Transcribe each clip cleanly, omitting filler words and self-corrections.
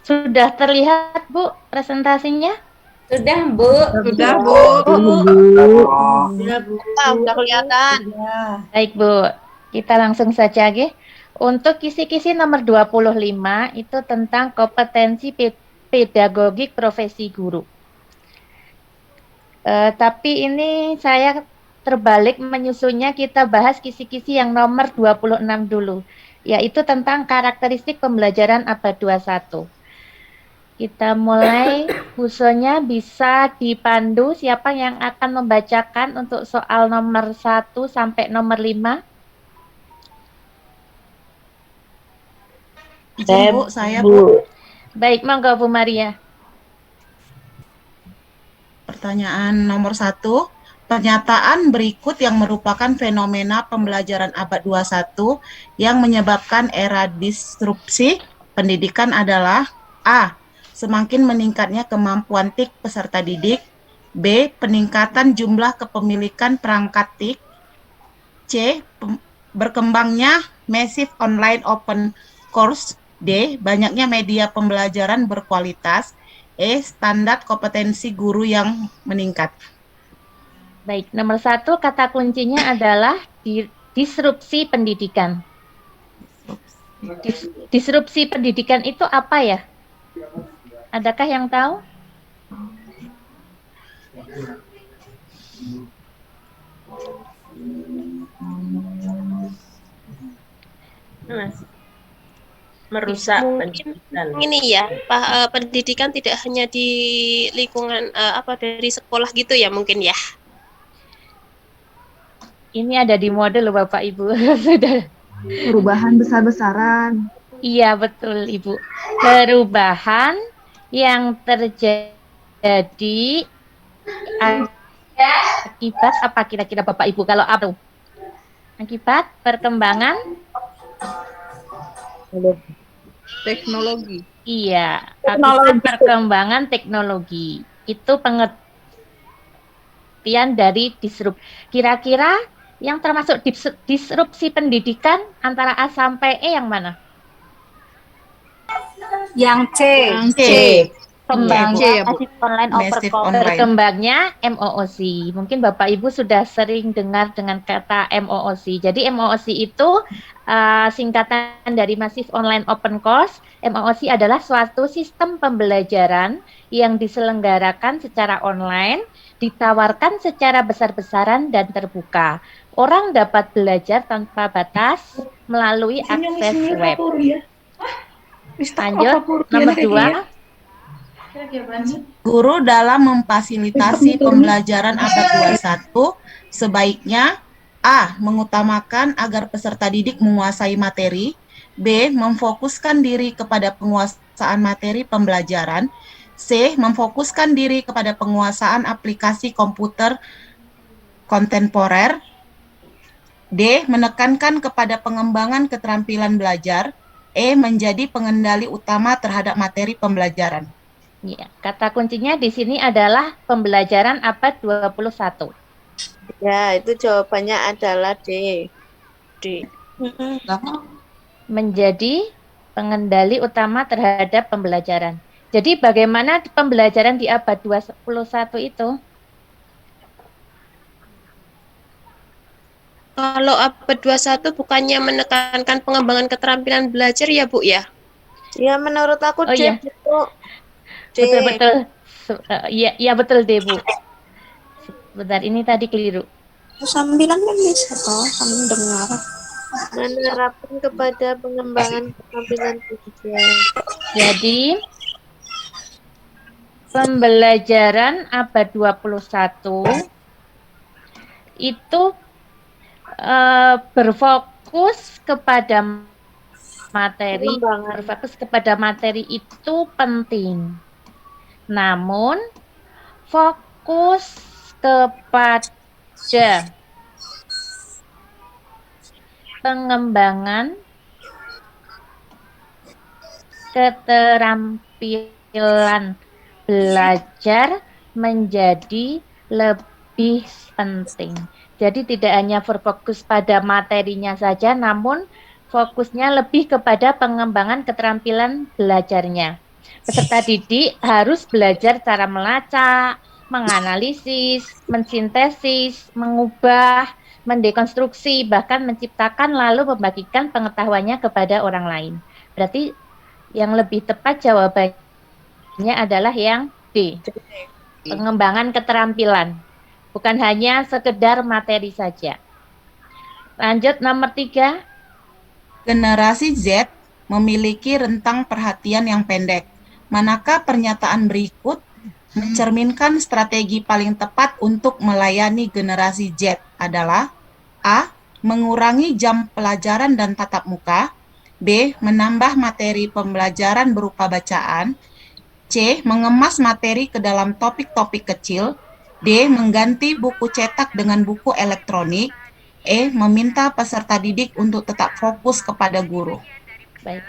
Sudah terlihat, Bu, presentasinya? Sudah, Bu. Sudah, Bu. Sudah, Bu. Udah kelihatan. Baik, Bu. Kita langsung saja, Ge. Untuk kisi-kisi nomor 25 itu tentang kompetensi pedagogik profesi guru. Tapi ini saya terbalik menyusunnya, kita bahas kisi-kisi yang nomor 26 dulu, yaitu tentang karakteristik pembelajaran abad 21. Kita mulai, busonya bisa dipandu, siapa yang akan membacakan untuk soal nomor 1 sampai nomor 5? Izin, Bu, saya, Bu. Baik, monggo Bu Maria. Pertanyaan nomor 1. Pernyataan berikut yang merupakan fenomena pembelajaran abad 21 yang menyebabkan era disrupsi pendidikan adalah A. Semakin meningkatnya kemampuan TIK peserta didik. B. Peningkatan jumlah kepemilikan perangkat TIK. C. Berkembangnya massive online open course. D. Banyaknya media pembelajaran berkualitas. E. Standar kompetensi guru yang meningkat. Baik, nomor 1 kata kuncinya adalah disrupsi pendidikan. Disrupsi pendidikan itu apa ya? Adakah yang tahu? Merusak mungkin pendidikan. ini ya, pendidikan tidak hanya di lingkungan dari sekolah gitu ya mungkin ya. Ini ada di model Bapak Ibu. Sudah. Perubahan besar-besaran. Iya, betul Ibu. Perubahan yang terjadi akibat apa kira-kira Bapak Ibu kalau apa? Akibat perkembangan Teknologi. Iya, akibat perkembangan teknologi. Itu pengertian dari disrupt. Kira-kira yang termasuk disrupsi pendidikan antara A sampai E yang mana? Yang C. Kembangnya massive online Massive overcome. online. Berkembangnya MOOC. Mungkin Bapak Ibu sudah sering dengar dengan kata MOOC. Jadi MOOC itu singkatan dari Massive Online Open Course. MOOC adalah suatu sistem pembelajaran yang diselenggarakan secara online, ditawarkan secara besar-besaran dan terbuka. Orang dapat belajar tanpa batas melalui akses web. Lanjut, nomor 2. Guru dalam memfasilitasi pembelajaran abad 21 sebaiknya A. Mengutamakan agar peserta didik menguasai materi. B. Memfokuskan diri kepada penguasaan materi pembelajaran. C. Memfokuskan diri kepada penguasaan aplikasi komputer kontemporer. D. Menekankan kepada pengembangan keterampilan belajar. E. Menjadi pengendali utama terhadap materi pembelajaran. Ya, kata kuncinya di sini adalah pembelajaran abad 21. Ya, itu jawabannya adalah D. Menjadi pengendali utama terhadap pembelajaran. Jadi bagaimana pembelajaran di abad 21 itu? Kalau abad 21 bukannya menekankan pengembangan keterampilan belajar ya, Bu ya? Ya, menurut aku Oh, D. iya. Betul-betul. Iya betul deh, Bu. Sebentar, ini tadi keliru. Sambilan kan bisa toh, sambil dengar. Menerapkan kepada pengembangan keterampilan belajar. Jadi pembelajaran abad 21 itu berfokus kepada materi, itu penting. Namun fokus kepada pengembangan keterampilan belajar menjadi lebih penting. Jadi tidak hanya berfokus pada materinya saja, namun fokusnya lebih kepada pengembangan keterampilan belajarnya. Peserta didik harus belajar cara melacak, menganalisis, mensintesis, mengubah, mendekonstruksi, bahkan menciptakan lalu membagikan pengetahuannya kepada orang lain. Berarti yang lebih tepat jawabannya adalah yang D. Pengembangan keterampilan. Bukan hanya sekedar materi saja. Lanjut nomor 3. Generasi Z memiliki rentang perhatian yang pendek. Manakah pernyataan berikut mencerminkan strategi paling tepat untuk melayani generasi Z adalah A. Mengurangi jam pelajaran dan tatap muka, B. Menambah materi pembelajaran berupa bacaan, C. Mengemas materi ke dalam topik-topik kecil, D. Mengganti buku cetak dengan buku elektronik, E. Meminta peserta didik untuk tetap fokus kepada guru. Baik.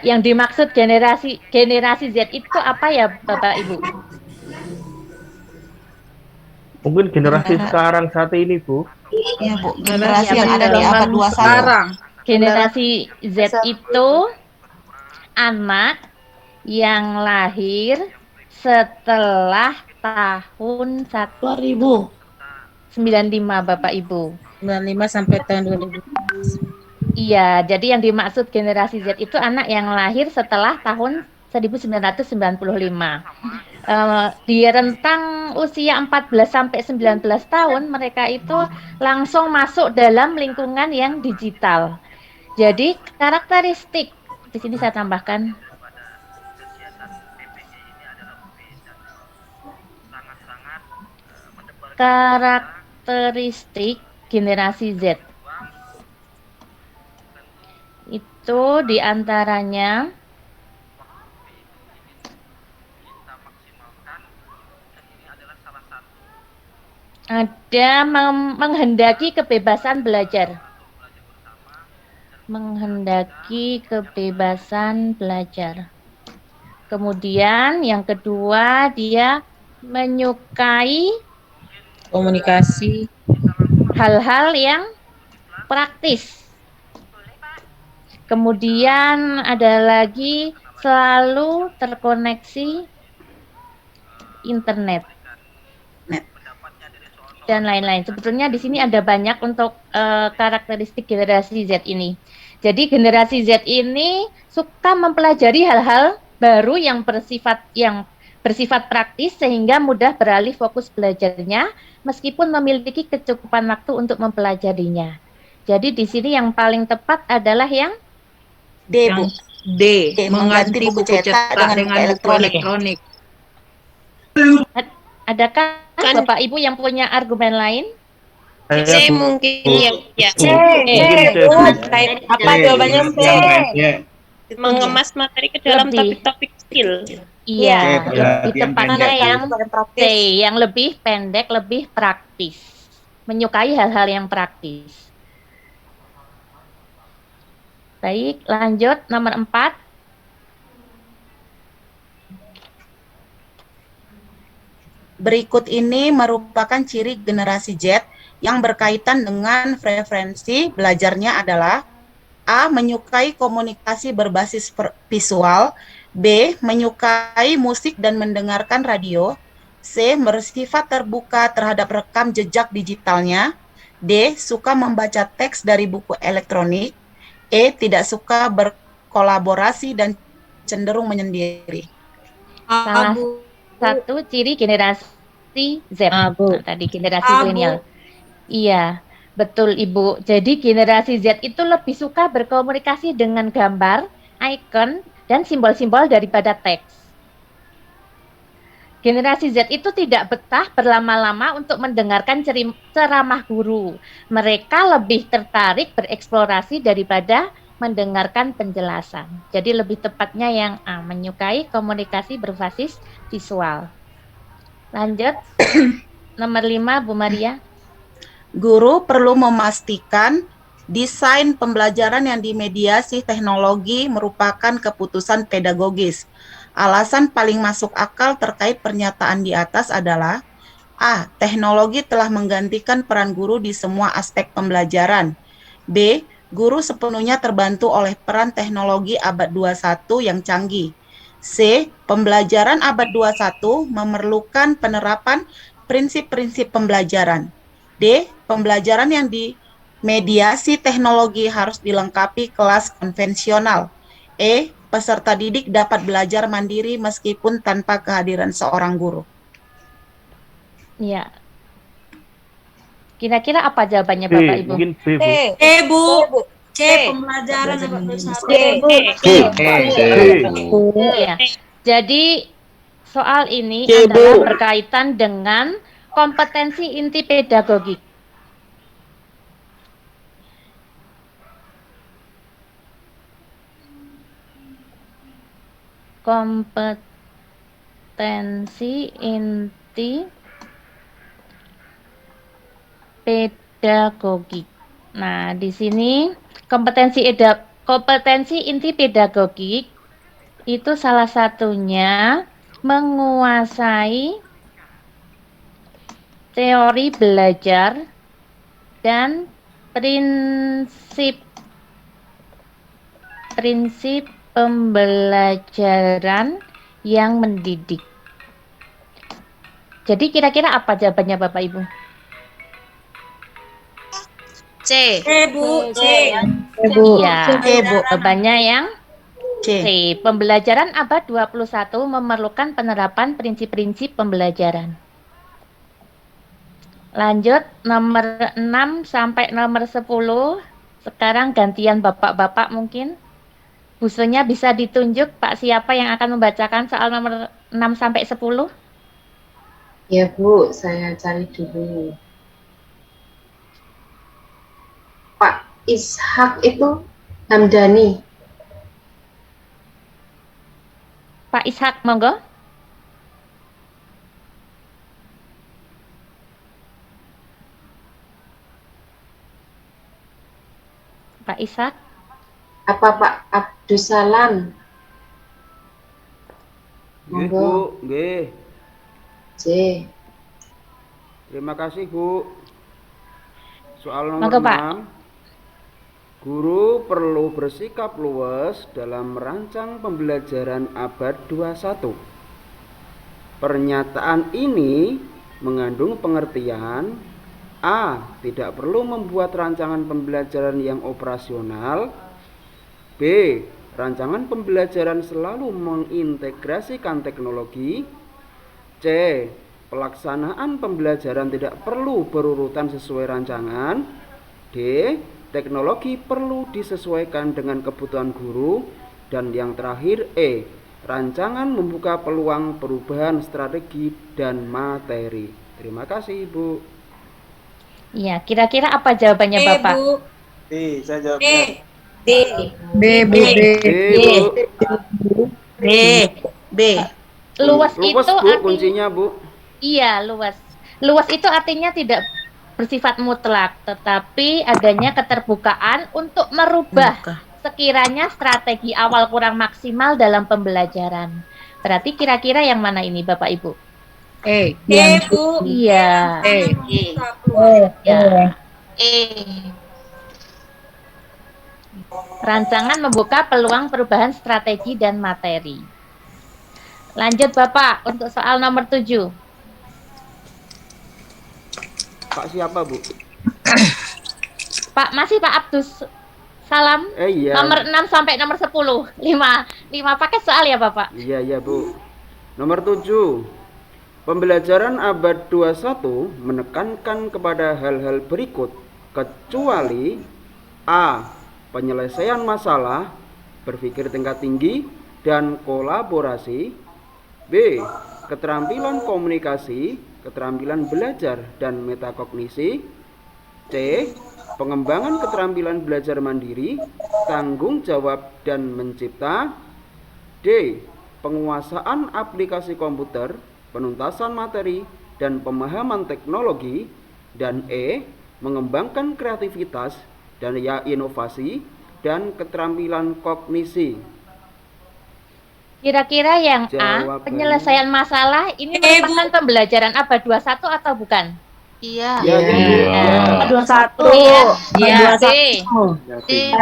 Yang dimaksud generasi Z itu apa ya Bapak Ibu? Mungkin generasi sekarang saat ini, Bu. Iya, Bu. Generasi yang ada di betul. abad 21. Sekarang. Generasi Z itu anak yang lahir setelah tahun 1995 Bapak Ibu. 95 sampai tahun 2000. Iya, jadi yang dimaksud generasi Z itu anak yang lahir setelah tahun 1995. Di rentang usia 14 sampai 19 tahun mereka itu langsung masuk dalam lingkungan yang digital. Jadi karakteristik di sini saya tambahkan karakteristik generasi Z itu diantaranya ada menghendaki kebebasan belajar. Menghendaki kebebasan belajar. Kemudian yang kedua dia menyukai Komunikasi. hal-hal yang praktis. Kemudian ada lagi selalu terkoneksi internet dan lain-lain. Sebetulnya di sini ada banyak untuk karakteristik generasi Z ini. Jadi generasi Z ini suka mempelajari hal-hal baru yang bersifat praktis sehingga mudah beralih fokus belajarnya meskipun memiliki kecukupan waktu untuk mempelajarinya. Jadi di sini yang paling tepat adalah yang D, Bu. D. Mengganti buku cetak dengan buku elektronik. Adakah Bapak Ibu yang punya argumen lain? C mungkin ya. C. Apa jawabannya C? Mengemas materi ke dalam Lebih. topik-topik skill. Iya, lebih yang tepatnya pendek. yang C, yang lebih pendek, lebih praktis. Menyukai hal-hal yang praktis. Baik, lanjut nomor 4. Berikut ini merupakan ciri generasi Z yang berkaitan dengan preferensi belajarnya adalah A. Menyukai komunikasi berbasis visual, B. Menyukai musik dan mendengarkan radio, C. Bersifat terbuka terhadap rekam jejak digitalnya, D. Suka membaca teks dari buku elektronik, E. Tidak suka berkolaborasi dan cenderung menyendiri. Salah satu ciri generasi Z. Bu. Tadi generasi milenial. Iya, betul Ibu. Jadi generasi Z itu lebih suka berkomunikasi dengan gambar, icon, dan simbol-simbol daripada teks. Generasi Z itu tidak betah berlama-lama untuk mendengarkan ceramah guru. Mereka lebih tertarik bereksplorasi daripada mendengarkan penjelasan. Jadi lebih tepatnya yang A, menyukai komunikasi berbasis visual. Lanjut, nomor 5, Bu Maria. Guru perlu memastikan desain pembelajaran yang dimediasi teknologi merupakan keputusan pedagogis. Alasan paling masuk akal terkait pernyataan di atas adalah A. Teknologi telah menggantikan peran guru di semua aspek pembelajaran. B. Guru sepenuhnya terbantu oleh peran teknologi abad 21 yang canggih. C. Pembelajaran abad 21 memerlukan penerapan prinsip-prinsip pembelajaran. D. Pembelajaran yang dimediasi teknologi harus dilengkapi kelas konvensional. E. Peserta didik dapat belajar mandiri meskipun tanpa kehadiran seorang guru. Ya. Kira-kira apa jawabannya C, Bapak Ibu? mungkin B, Bu. Bu. C. Pembelajaran abad 21. Iya. Jadi soal ini adalah berkaitan dengan kompetensi inti pedagogik. Kompetensi inti pedagogik. Nah, di sini kompetensi inti pedagogik itu salah satunya menguasai teori belajar dan prinsip pembelajaran yang mendidik. Jadi kira-kira apa jawabannya Bapak Ibu? C. Bu. C. Iya, C, Bu. jawabannya yang C. C. Pembelajaran abad 21 memerlukan penerapan prinsip-prinsip pembelajaran. Lanjut, nomor 6 sampai nomor 10. Sekarang gantian Bapak-Bapak mungkin. Busunya bisa ditunjuk, Pak, siapa yang akan membacakan soal nomor 6 sampai 10? Ya Bu, saya cari dulu. Pak Ishak itu Hamdani. Pak Ishak, monggo. Pak Ishak. Apa Pak Abdussalam? Nggih, Bu, Monggo. nggih. C. Terima kasih, Bu. Soal nomor Monggo, Pak. 6. Guru perlu bersikap luas dalam merancang pembelajaran abad 21. Pernyataan ini mengandung pengertian A. Tidak perlu membuat rancangan pembelajaran yang operasional. B. Rancangan pembelajaran selalu mengintegrasikan teknologi. C. Pelaksanaan pembelajaran tidak perlu berurutan sesuai rancangan. D. Teknologi perlu disesuaikan dengan kebutuhan guru. Dan yang terakhir E. Rancangan membuka peluang perubahan strategi dan materi. Terima kasih, Ibu. Iya, kira-kira apa jawabannya Bapak? Bu. B, saya jawab. D. B, Bu. B. B. Luas Luas, itu Bu, artinya, kuncinya, Bu. iya, luas. Luas itu artinya tidak bersifat mutlak, tetapi adanya keterbukaan untuk merubah sekiranya strategi awal kurang maksimal dalam pembelajaran. Berarti kira-kira yang mana ini Bapak Ibu? E. Bu. Iya. Ya. Rancangan membuka peluang perubahan strategi dan materi. Lanjut Bapak untuk soal nomor 7. Pak siapa, Bu? Pak, masih Pak Abdus Salam. Iya. Nomor 6 sampai nomor 10. 5 paket soal ya, Bapak? Iya, Bu. Nomor 7. Pembelajaran abad 21 menekankan kepada hal-hal berikut, kecuali A. Penyelesaian masalah, berpikir tingkat tinggi, dan kolaborasi. B. Keterampilan komunikasi, keterampilan belajar, dan metakognisi. C. Pengembangan keterampilan belajar mandiri, tanggung jawab, dan mencipta. D. Penguasaan aplikasi komputer, penuntasan materi, dan pemahaman teknologi. Dan E. Mengembangkan kreativitas dan inovasi dan keterampilan kognisi. Kira-kira yang A, Jawabannya. penyelesaian masalah ini merupakan pembelajaran abad 21 atau bukan? Iya. Ya, ya. 21 ya. Iya. D. Ya, D.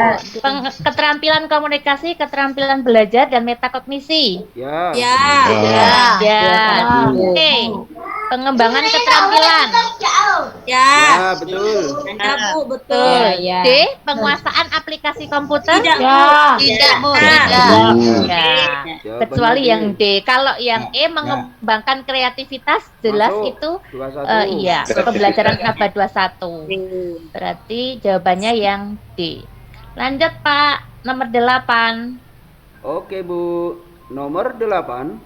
Keterampilan komunikasi, keterampilan belajar dan metakognisi. Ya. Ya. Ya. D. Pengembangan keterampilan. Ya. Ya, betul. Ya, Bu, betul. Ya. D. Penguasaan aplikasi komputer. Tidak, Bu. Tidak, Bu. Tidak. Tidak. Ya. Jawabannya Kecuali D. yang D. Kalau yang E mengembangkan kreativitas, jelas Masuk. itu 21. iya, pembelajaran abad 21. Berarti jawabannya yang D. Lanjut, Pak. Nomor 8. Oke, Bu. Nomor 8.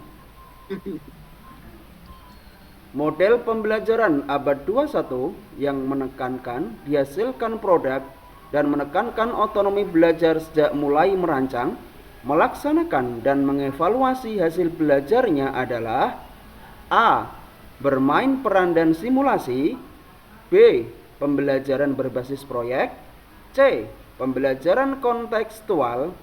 Model pembelajaran abad 21 yang menekankan dihasilkan produk dan menekankan otonomi belajar sejak mulai merancang, melaksanakan dan mengevaluasi hasil belajarnya adalah A. Bermain peran dan simulasi. B. Pembelajaran berbasis proyek. C. Pembelajaran kontekstual.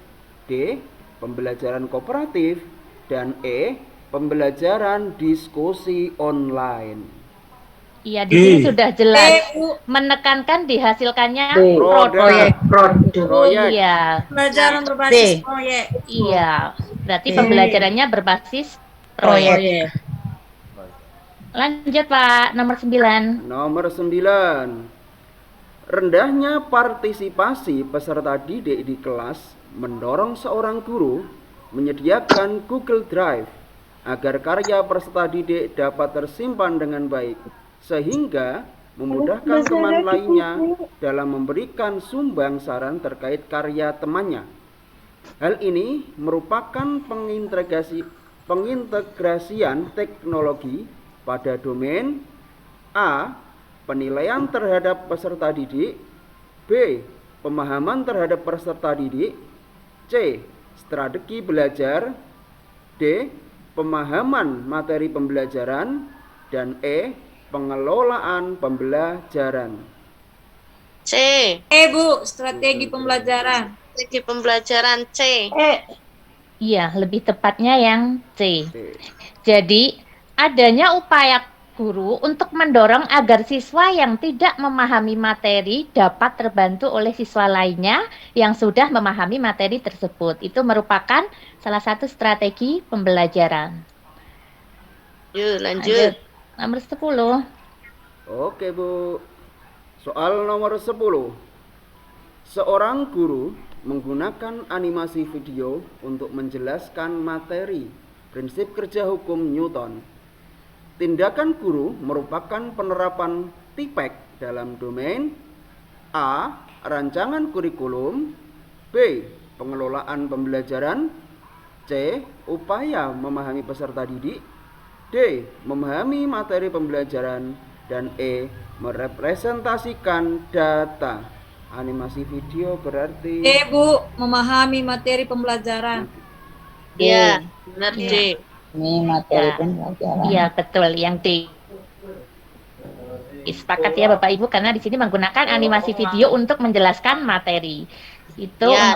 D. Pembelajaran kooperatif. Dan E. Pembelajaran diskusi online. Iya, di sini sudah jelas menekankan dihasilkannya Produk. Proyek. Iya. Pelajaran berbasis proyek. Iya. Berarti pembelajarannya berbasis proyek. Lanjut, Pak. Nomor 9. Nomor 9. Rendahnya partisipasi peserta didik di kelas mendorong seorang guru menyediakan Google Drive agar karya peserta didik dapat tersimpan dengan baik, sehingga memudahkan teman lainnya dalam memberikan sumbang saran terkait karya temannya. Hal ini merupakan pengintegrasian teknologi pada domain A. Penilaian terhadap peserta didik. B. Pemahaman terhadap peserta didik. C. Strategi belajar. D. Pemahaman materi pembelajaran. Dan E. Pengelolaan pembelajaran. C. Bu, strategi pembelajaran. Strategi pembelajaran C. Iya, lebih tepatnya yang C. Jadi, adanya upaya guru untuk mendorong agar siswa yang tidak memahami materi dapat terbantu oleh siswa lainnya yang sudah memahami materi tersebut. Itu merupakan salah satu strategi pembelajaran. Yuk, lanjut. Nomor 10. Oke, Bu. Soal nomor 10. Seorang guru menggunakan animasi video untuk menjelaskan materi prinsip kerja hukum Newton. Tindakan guru merupakan penerapan TIPEK dalam domain A. Rancangan kurikulum. B. Pengelolaan pembelajaran. C. Upaya memahami peserta didik. D. Memahami materi pembelajaran. Dan E. Merepresentasikan data. Animasi video berarti Bu, memahami materi pembelajaran. Iya, benar D. Ini materi pembelajaran. Iya, betul, yang D. Sepakat ya Bapak Ibu, karena di sini menggunakan animasi video untuk menjelaskan materi. Itu Ya,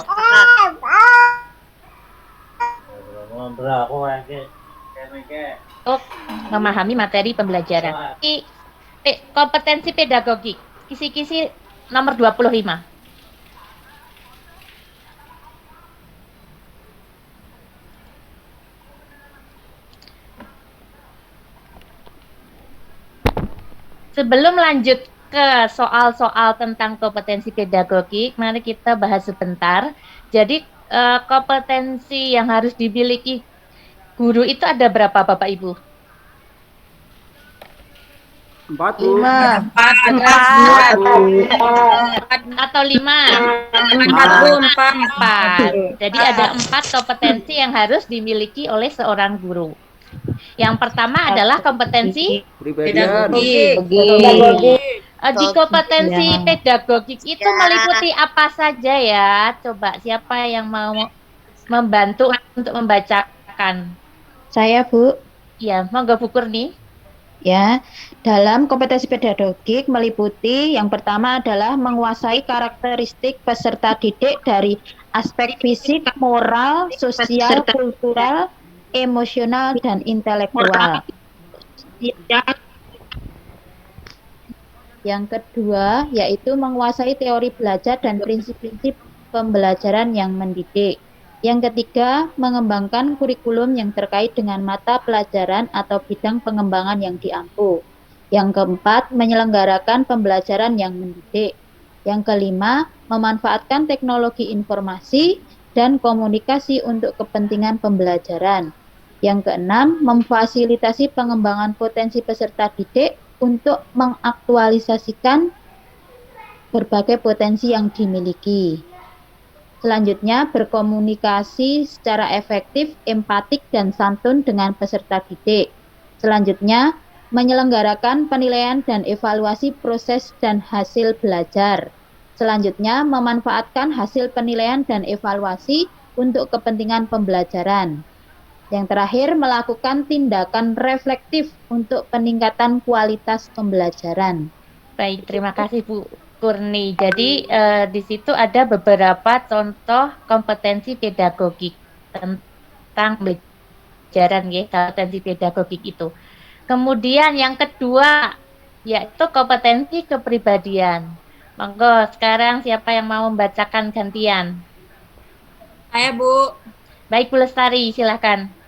untuk memahami materi pembelajaran. Kompetensi pedagogik. Kisi-kisi nomor 25. Sebelum lanjut ke soal-soal tentang kompetensi pedagogik, mari kita bahas sebentar. Jadi kompetensi yang harus dimiliki guru itu ada berapa Bapak Ibu? 4, Bu. 4. Atau 5? 4. Jadi ada 4 kompetensi yang harus dimiliki oleh seorang guru. Yang pertama adalah kompetensi pedagogik. Di kompetensi pedagogik itu meliputi apa saja ya? Coba siapa yang mau membantu untuk membacakan? Saya, Bu. Ya, monggo Bu Kurni. Ya, dalam kompetensi pedagogik meliputi yang pertama adalah menguasai karakteristik peserta didik dari aspek fisik, moral, sosial, kultural, emosional, dan intelektual. Yang kedua, yaitu menguasai teori belajar dan prinsip-prinsip pembelajaran yang mendidik. Yang ketiga, mengembangkan kurikulum yang terkait dengan mata pelajaran atau bidang pengembangan yang diampu. Yang keempat, menyelenggarakan pembelajaran yang mendidik. Yang kelima, memanfaatkan teknologi informasi dan komunikasi untuk kepentingan pembelajaran. Yang keenam, memfasilitasi pengembangan potensi peserta didik untuk mengaktualisasikan berbagai potensi yang dimiliki. Selanjutnya, berkomunikasi secara efektif, empatik, dan santun dengan peserta didik. Selanjutnya, menyelenggarakan penilaian dan evaluasi proses dan hasil belajar. Selanjutnya, memanfaatkan hasil penilaian dan evaluasi untuk kepentingan pembelajaran. Yang terakhir, melakukan tindakan reflektif untuk peningkatan kualitas pembelajaran. Baik, terima kasih Bu Kurni. Jadi di situ ada beberapa contoh kompetensi pedagogik tentang pembelajaran ya, kompetensi pedagogik itu. Kemudian yang kedua yaitu kompetensi kepribadian. Monggo sekarang siapa yang mau membacakan gantian? Saya, Bu. Baik, Bu Lestari, silakan.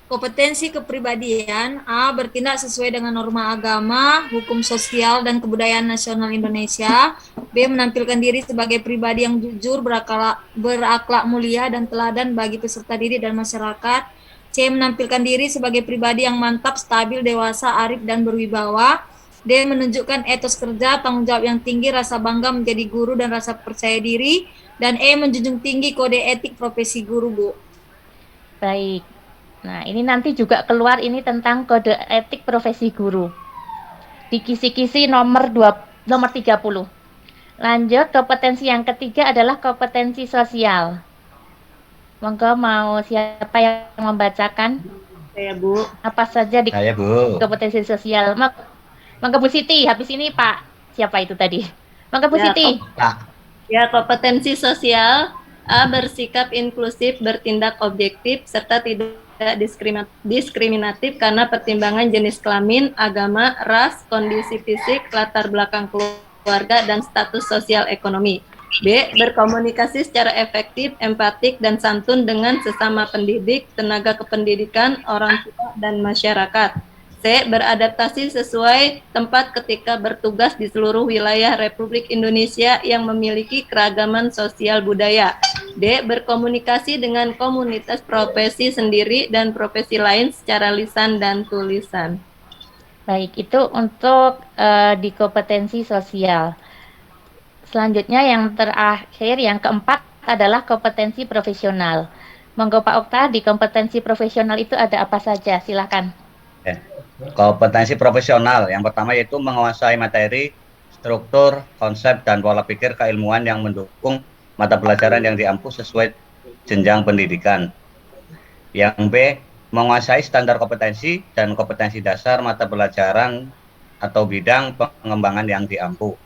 Kompetensi kepribadian A. Bertindak sesuai dengan norma agama, hukum sosial, dan kebudayaan nasional Indonesia. B. Menampilkan diri sebagai pribadi yang jujur, berakhlak mulia, dan teladan bagi peserta didik dan masyarakat. C. Menampilkan diri sebagai pribadi yang mantap, stabil, dewasa, arif, dan berwibawa. D. Menunjukkan etos kerja, tanggung jawab yang tinggi, rasa bangga menjadi guru, dan rasa percaya diri. Dan E. Menjunjung tinggi kode etik profesi guru, Bu. Baik. Nah, ini nanti juga keluar ini tentang kode etik profesi guru. Di kisi-kisi nomor 30. Lanjut, kompetensi yang ketiga adalah kompetensi sosial. Monggo mau siapa yang membacakan? Saya, Bu. Apa saja di kompetensi sosial? Monggo Bu Siti, habis ini Pak. Siapa itu tadi? Monggo Bu Siti. Ya, kompetensi sosial. A. Bersikap inklusif, bertindak objektif, serta tidak diskriminatif karena pertimbangan jenis kelamin, agama, ras, kondisi fisik, latar belakang keluarga, dan status sosial ekonomi. B. Berkomunikasi secara efektif, empatik, dan santun dengan sesama pendidik, tenaga kependidikan, orang tua, dan masyarakat. C. Beradaptasi sesuai tempat ketika bertugas di seluruh wilayah Republik Indonesia yang memiliki keragaman sosial budaya. D. Berkomunikasi dengan komunitas profesi sendiri dan profesi lain secara lisan dan tulisan. Baik, itu untuk di kompetensi sosial. Selanjutnya yang terakhir, yang keempat adalah kompetensi profesional. Monggo Pak Okta, di kompetensi profesional itu ada apa saja? Silakan. Kompetensi profesional, yang pertama yaitu menguasai materi, struktur, konsep, dan pola pikir keilmuan yang mendukung mata pelajaran yang diampu sesuai jenjang pendidikan. Yang B, menguasai standar kompetensi dan kompetensi dasar mata pelajaran atau bidang pengembangan yang diampu.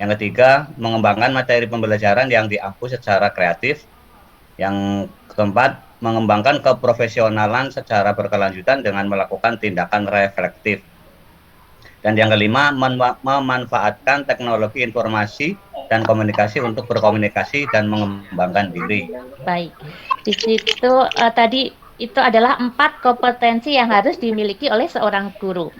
Yang ketiga, mengembangkan materi pembelajaran yang diampu secara kreatif. Yang keempat, mengembangkan keprofesionalan secara berkelanjutan dengan melakukan tindakan reflektif. Dan yang kelima, memanfaatkan teknologi informasi dan komunikasi untuk berkomunikasi dan mengembangkan diri. Baik, di situ tadi itu adalah 4 kompetensi yang harus dimiliki oleh seorang guru.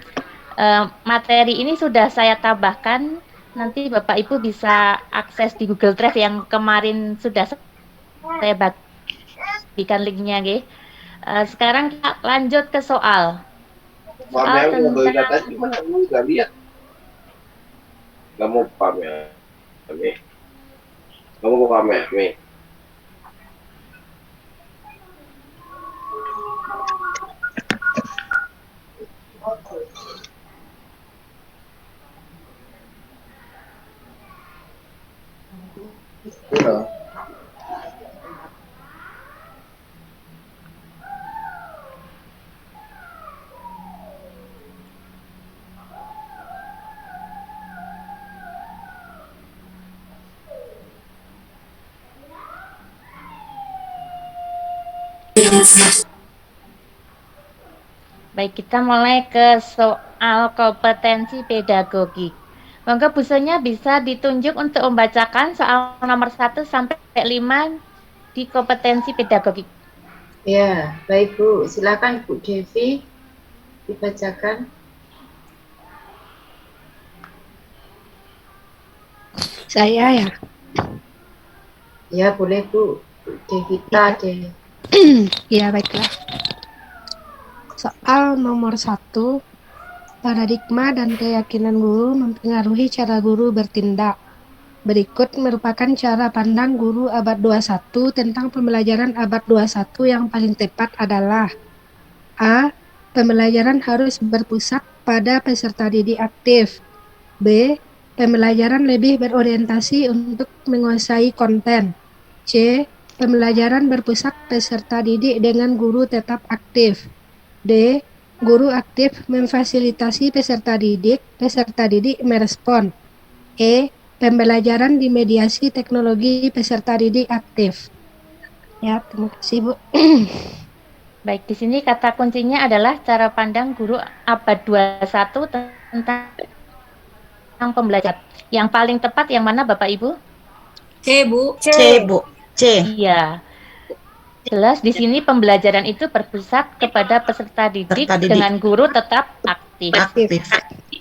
Materi ini sudah saya tambahkan, nanti Bapak Ibu bisa akses di Google Drive yang kemarin sudah saya bagikan linknya. Sekarang kita lanjut ke soal. Soal tentang gimana? Nggak lihat. Nggak mau pamer. Nggak mau pamer. Nih. Baik, kita mulai ke soal kompetensi pedagogik. Monggo Bu Sonya bisa ditunjuk untuk membacakan soal nomor 1 sampai 5 di kompetensi pedagogik. Ya, baik Bu. Silakan Bu Devi dibacakan. Saya ya. Ya, boleh Bu. Bu Devita deh. Ya, baiklah. Soal nomor 1, paradigma dan keyakinan guru mempengaruhi cara guru bertindak. Berikut merupakan cara pandang guru abad 21 tentang pembelajaran abad 21 yang paling tepat adalah: A. Pembelajaran harus berpusat pada peserta didik aktif. B. Pembelajaran lebih berorientasi untuk menguasai konten. C. Pembelajaran berpusat peserta didik dengan guru tetap aktif. D. Guru aktif memfasilitasi peserta didik merespon. E. Pembelajaran dimediasi teknologi peserta didik aktif. Ya, terima kasih Bu. Baik, di sini kata kuncinya adalah cara pandang guru abad 21 tentang pembelajaran. Yang paling tepat yang mana Bapak Ibu? C, Bu. C, Bu. C. Iya. Jelas di sini pembelajaran itu berpusat kepada peserta didik dengan guru tetap aktif.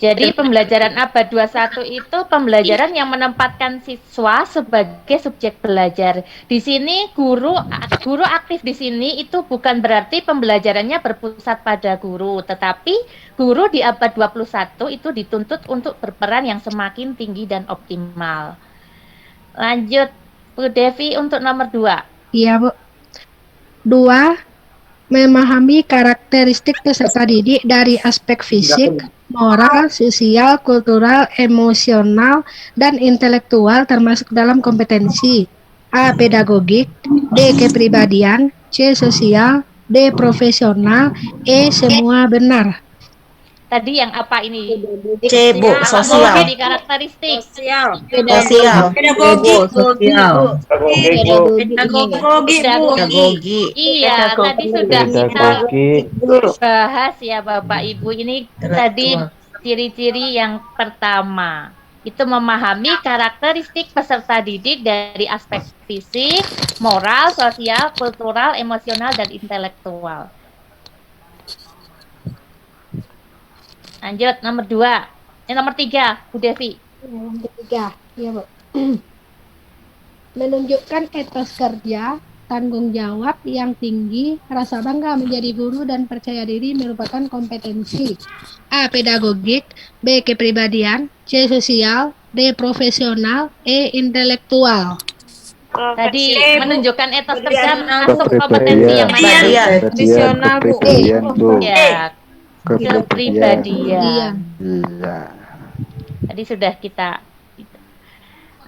Jadi pembelajaran abad 21 itu pembelajaran yang menempatkan siswa sebagai subjek belajar. Di sini guru aktif di sini itu bukan berarti pembelajarannya berpusat pada guru, tetapi guru di abad 21 itu dituntut untuk berperan yang semakin tinggi dan optimal. Lanjut Bu Devi untuk nomor 2. Iya Bu. 2. Memahami karakteristik peserta didik dari aspek fisik, moral, sosial, kultural, emosional, dan intelektual termasuk dalam kompetensi. A. Pedagogik. D. Kepribadian. C. Sosial. D. Profesional. E. Semua benar. Tadi yang apa ini? C, Bu. Sosial. Di karakteristik. Sosial. Pedagogi. Iya, tadi sudah kita bahas ya Bapak Ibu. Ini tadi ciri-ciri yang pertama. Itu memahami karakteristik peserta didik dari aspek fisik, moral, sosial, kultural, emosional, dan intelektual. Lanjut, nomor 2. Nomor 3, Bu Devi. Yang ketiga, ya Bu. Menunjukkan etos kerja, tanggung jawab yang tinggi, rasa bangga menjadi guru dan percaya diri merupakan kompetensi. A. Pedagogik. B. Kepribadian. C. Sosial. D. Profesional. E. Intelektual. Tadi menunjukkan etos kerja masuk kompetensi yang mana? Profesional, Bu. Ya. Kepribadian. Iya. Tadi sudah kita.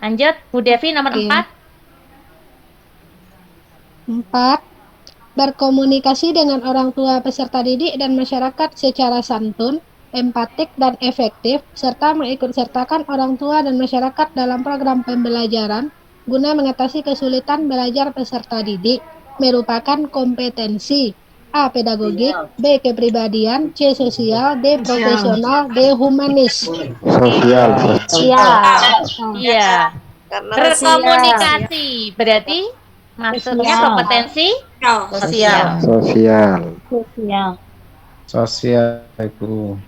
Lanjut, Bu Devi nomor 4. 4. Berkomunikasi dengan orang tua peserta didik dan masyarakat secara santun, empatik, dan efektif, serta mengikutsertakan orang tua dan masyarakat dalam program pembelajaran guna mengatasi kesulitan belajar peserta didik merupakan kompetensi. A. Pedagogik. B. Kepribadian. C. Sosial. D. Profesional. D. Humanis. Sosial. Iya. Berkomunikasi berarti maksudnya kompetensi sosial. Sosial, Ibu.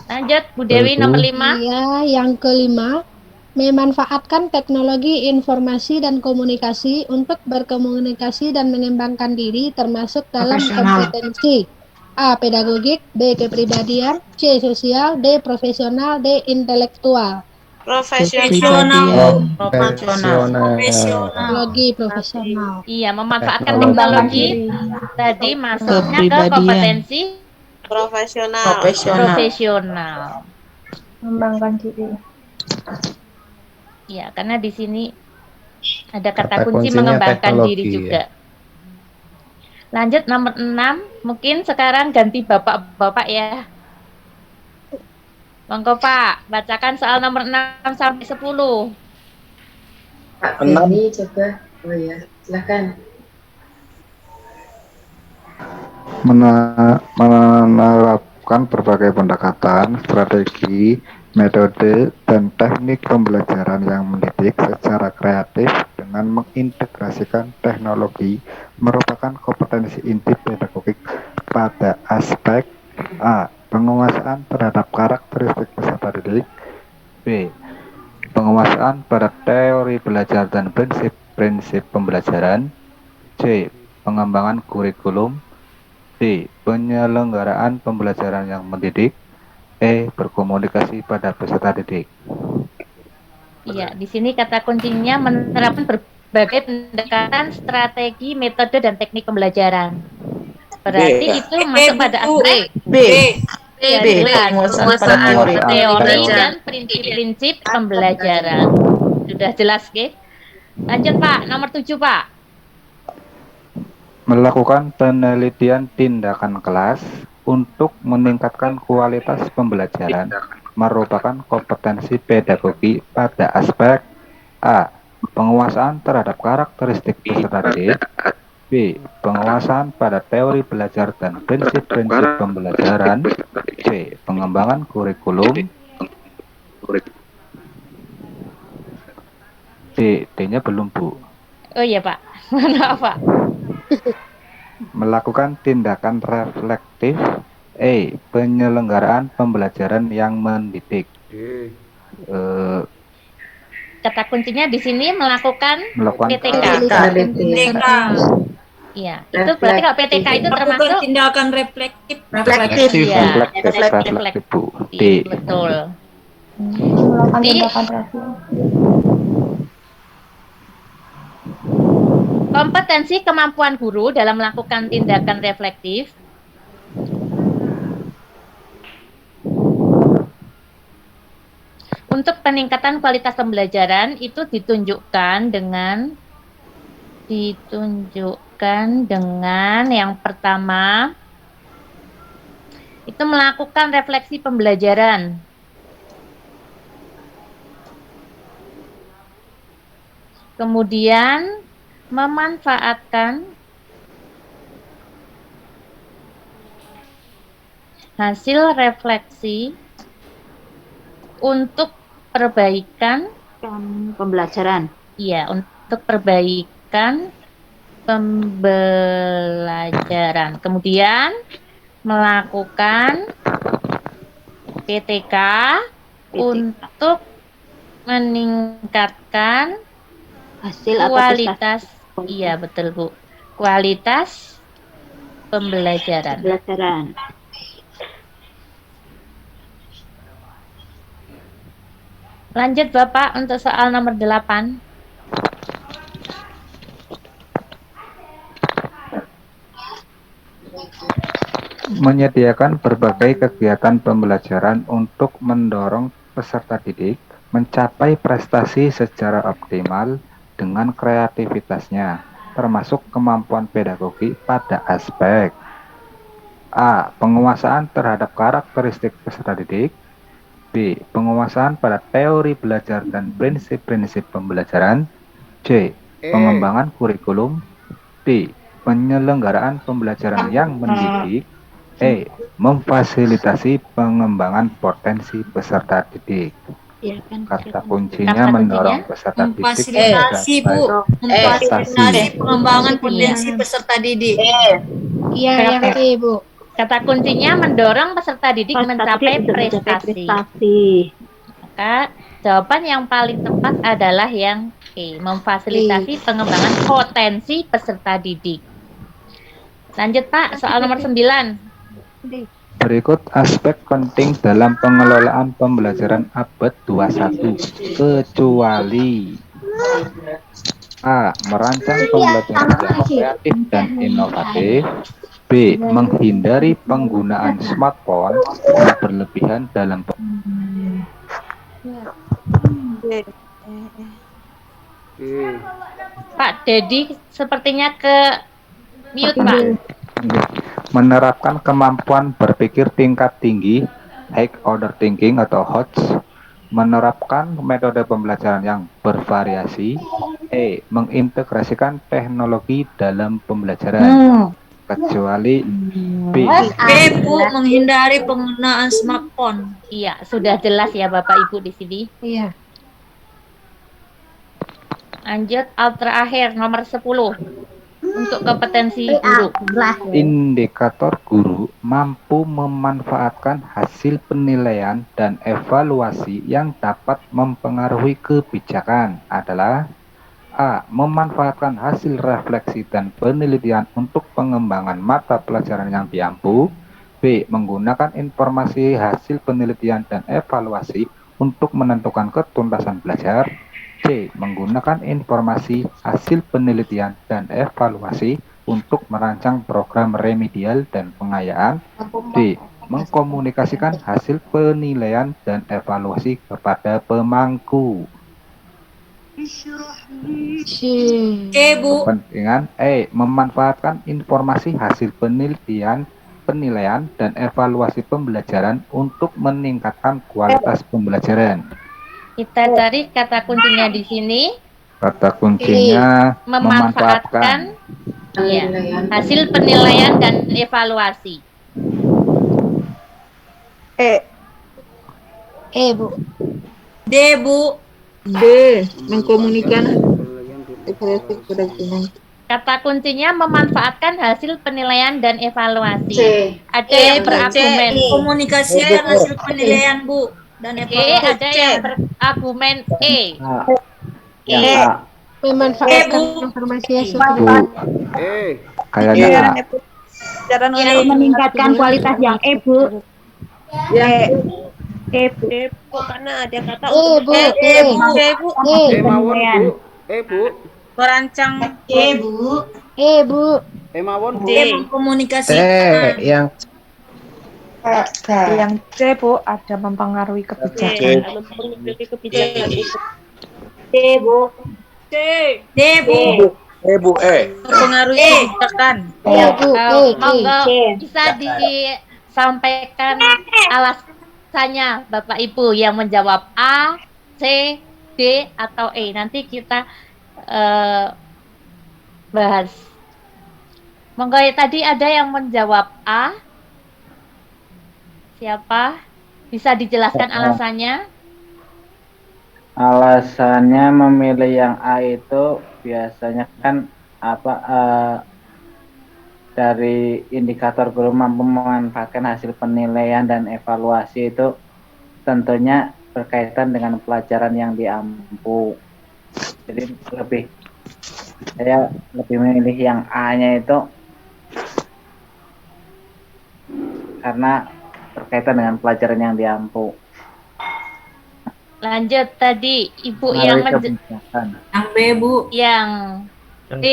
Lanjut Bu Dewi nomor 5. Iya, yang kelima, memanfaatkan teknologi informasi dan komunikasi untuk berkomunikasi dan mengembangkan diri termasuk dalam kompetensi. A. Pedagogik. B. Kepribadian. C. Sosial. D. Profesional. D. Intelektual. Profesional. Teknologi profesional. Iya, memanfaatkan teknologi tadi masuknya ke kompetensi profesional. Mengembangkan diri. Ya, karena di sini ada kata kunci mengembangkan diri juga. Lanjut nomor 6, mungkin sekarang ganti bapak-bapak ya. Monggo Pak, bacakan soal nomor 6 sampai 10. Pak Beni coba. Oh ya, silakan. Menerapkan berbagai pendekatan, strategi, Metode dan teknik pembelajaran yang mendidik secara kreatif dengan mengintegrasikan teknologi merupakan kompetensi inti pedagogik pada aspek A. Penguasaan terhadap karakteristik peserta didik. B. Penguasaan pada teori belajar dan prinsip-prinsip pembelajaran. C. Pengembangan kurikulum. D. Penyelenggaraan pembelajaran yang mendidik. E. Berkomunikasi pada peserta didik. Iya, di sini kata kuncinya menerapkan berbagai pendekatan, strategi, metode, dan teknik pembelajaran. Berarti itu masuk pada aspek B. penguasaan pada teori dan prinsip-prinsip pembelajaran. Sudah jelas, Ge? Lanjut, Pak. Nomor 7, Pak. Melakukan penelitian tindakan kelas untuk meningkatkan kualitas pembelajaran merupakan kompetensi pedagogi pada aspek A. Penguasaan terhadap karakteristik peserta didik. B. Penguasaan pada teori belajar dan prinsip-prinsip pembelajaran. C. Pengembangan kurikulum. D-nya belum, Bu. Oh iya, Pak. Maaf, Pak. Melakukan tindakan reflektif. E. Penyelenggaraan pembelajaran yang mendidik. Kata kuncinya di sini melakukan PTK. Iya, itu berarti kalau PTK itu termasuk tindakan reflektif. Iya, reflektif, Bu. D. Betul. Melakukan tindakan Kompetensi kemampuan guru dalam melakukan tindakan reflektif untuk peningkatan kualitas pembelajaran itu ditunjukkan dengan yang pertama itu melakukan refleksi pembelajaran. Kemudian memanfaatkan hasil refleksi untuk perbaikan pembelajaran. Iya, untuk perbaikan pembelajaran. Kemudian melakukan PTK untuk meningkatkan hasil atau kualitas. Iya, betul, Bu. Kualitas pembelajaran. Lanjut, Bapak, untuk soal nomor 8. Menyediakan berbagai kegiatan pembelajaran untuk mendorong peserta didik mencapai prestasi secara optimal dengan kreativitasnya, termasuk kemampuan pedagogi pada aspek A. Penguasaan terhadap karakteristik peserta didik. B. Penguasaan pada teori belajar dan prinsip-prinsip pembelajaran. C. Pengembangan kurikulum. D. Penyelenggaraan pembelajaran yang mendidik. E. Memfasilitasi pengembangan potensi peserta didik. Kata kuncinya mendorong peserta didik Memfasilitasi, Bu. Memfasilitasi pengembangan potensi peserta didik. Iya, yang D, Bu. Kata kuncinya mendorong peserta didik mencapai prestasi. Maka jawaban yang paling tepat adalah yang E, memfasilitasi pengembangan potensi peserta didik. Lanjut, Pak, soal nomor 9. Berikut aspek penting dalam pengelolaan pembelajaran abad 21, kecuali A. Merancang pembelajaran yang kreatif dan inovatif. B. Menghindari penggunaan smartphone yang berlebihan dalam Pak Dedi sepertinya ke mute, Pak. Menerapkan kemampuan berpikir tingkat tinggi, high order thinking atau HOTS. Menerapkan metode pembelajaran yang bervariasi. E. Mengintegrasikan teknologi dalam pembelajaran, kecuali B. B, Bu, menghindari penggunaan smartphone. Iya, sudah jelas ya Bapak Ibu di sini. Iya. Lanjut terakhir nomor 10 untuk kompetensi guru. Indikator guru mampu memanfaatkan hasil penilaian dan evaluasi yang dapat mempengaruhi kebijakan adalah A. Memanfaatkan hasil refleksi dan penelitian untuk pengembangan mata pelajaran yang diampu. B. Menggunakan informasi hasil penelitian dan evaluasi untuk menentukan ketuntasan belajar. C. Menggunakan informasi hasil penelitian dan evaluasi untuk merancang program remedial dan pengayaan. D. Mengkomunikasikan hasil penilaian dan evaluasi kepada pemangku. C, Bu. Kepentingan E. Memanfaatkan informasi hasil penelitian, penilaian, dan evaluasi pembelajaran untuk meningkatkan kualitas pembelajaran. Kita cari kata kuncinya di sini. Kata kuncinya Memanfaatkan ya, hasil penilaian dan evaluasi. Bu. D, Bu. D. Mengkomunikasikan Kata kuncinya memanfaatkan hasil penilaian dan evaluasi. C. Ada yang berargumen. Komunikasikan hasil penilaian, Bu. Dan evaluasi. Ada yang berargumen E. Memanfaatkan informasi hasil Kayaknya Yang meningkatkan kualitas yang Bu. Bu, karena ada kata Bu. mawon Bu. Bu. Merancang. Bu. Mawon Bu. D, mengkomunikasikan. Yang C, Bu, ada mempengaruhi kebijakan. D, Bu. D, Bu. Bu, Mempengaruhi kebijakan. Monggo bisa disampaikan alasannya Bapak Ibu yang menjawab A, C, D, atau E. Nanti kita bahas. Monggo tadi ada yang menjawab A. Siapa? Bisa dijelaskan alasannya? Alasannya memilih yang A itu biasanya kan dari indikator guru mampu memanfaatkan hasil penilaian dan evaluasi itu tentunya berkaitan dengan pelajaran yang diampu. Jadi saya lebih memilih yang A-nya itu karena berkaitan dengan pelajaran yang diampu. Lanjut tadi Ibu Melalui yang B, Bu. Yang D.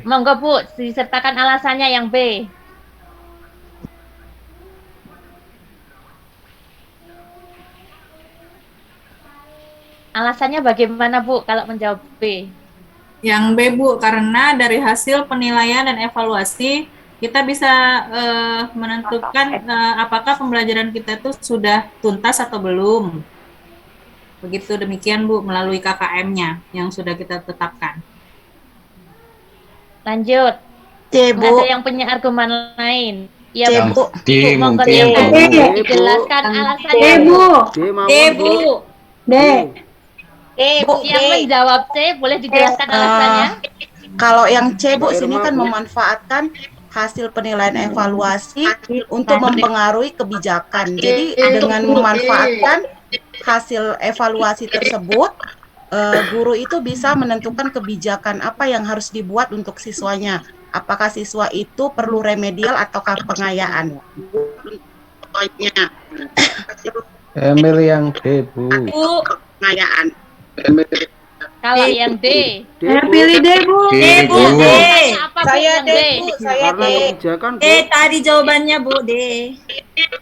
Monggo Bu, disertakan alasannya yang B. Alasannya bagaimana Bu kalau menjawab B? Yang B, Bu, karena dari hasil penilaian dan evaluasi kita bisa menentukan apakah pembelajaran kita itu sudah tuntas atau belum. Begitu demikian Bu, melalui KKM-nya yang sudah kita tetapkan. Lanjut. C, Bu. Ada yang punya argumen lain? Ya, C, Bu. D, Monggo mungkin. yang dijelaskan alasannya. D, Bu. D, Bu. D. Yang menjawab C, boleh dijelaskan alasannya? Kalau yang C, Bu, sini kan memanfaatkan hasil penilaian evaluasi untuk mempengaruhi kebijakan. Jadi dengan memanfaatkan hasil evaluasi tersebut, guru itu bisa menentukan kebijakan apa yang harus dibuat untuk siswanya. Apakah siswa itu perlu remedial ataukah pengayaan? Emil yang D, Bu. Pengayaan. Kalau yang D. Pilih D, Bu. D, Bu. D. Saya D, Bu. Saya D. D tadi jawabannya, Bu. D.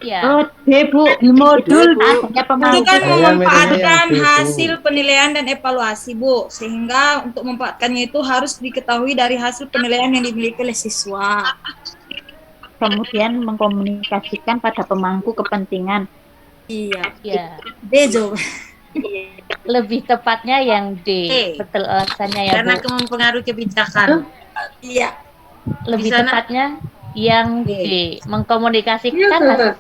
Ya. D, Bu. Di modul itu kan memanfaatkan hasil penilaian dan evaluasi, Bu. Sehingga untuk memanfaatkannya itu harus diketahui dari hasil penilaian yang dimiliki oleh siswa. Kemudian mengkomunikasikan pada pemangku kepentingan. Iya. Ya. D jawaban. Lebih tepatnya yang D. Betul alasannya ya, Karena Bu. mempengaruhi kebijakan. Iya. Lebih tepatnya Yang D, mengkomunikasikan hasil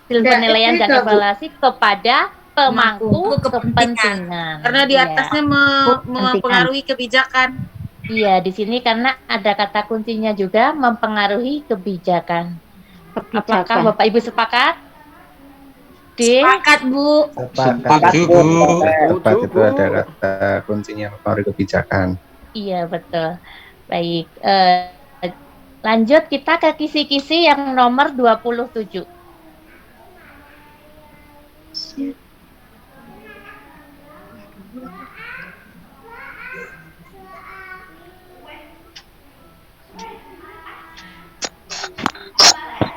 penilaian dan evaluasi kepada pemangku kepentingan. Karena di atasnya mempengaruhi kebijakan. Iya, di sini karena ada kata kuncinya juga mempengaruhi kebijakan. Apakah Bapak Ibu sepakat? D. Sepakat, Bu. Sepakat, Bu. Tepat, itu ada kata kuncinya mempengaruhi kebijakan. Iya, betul. Baik, lanjut kita ke kisi-kisi yang nomor 27.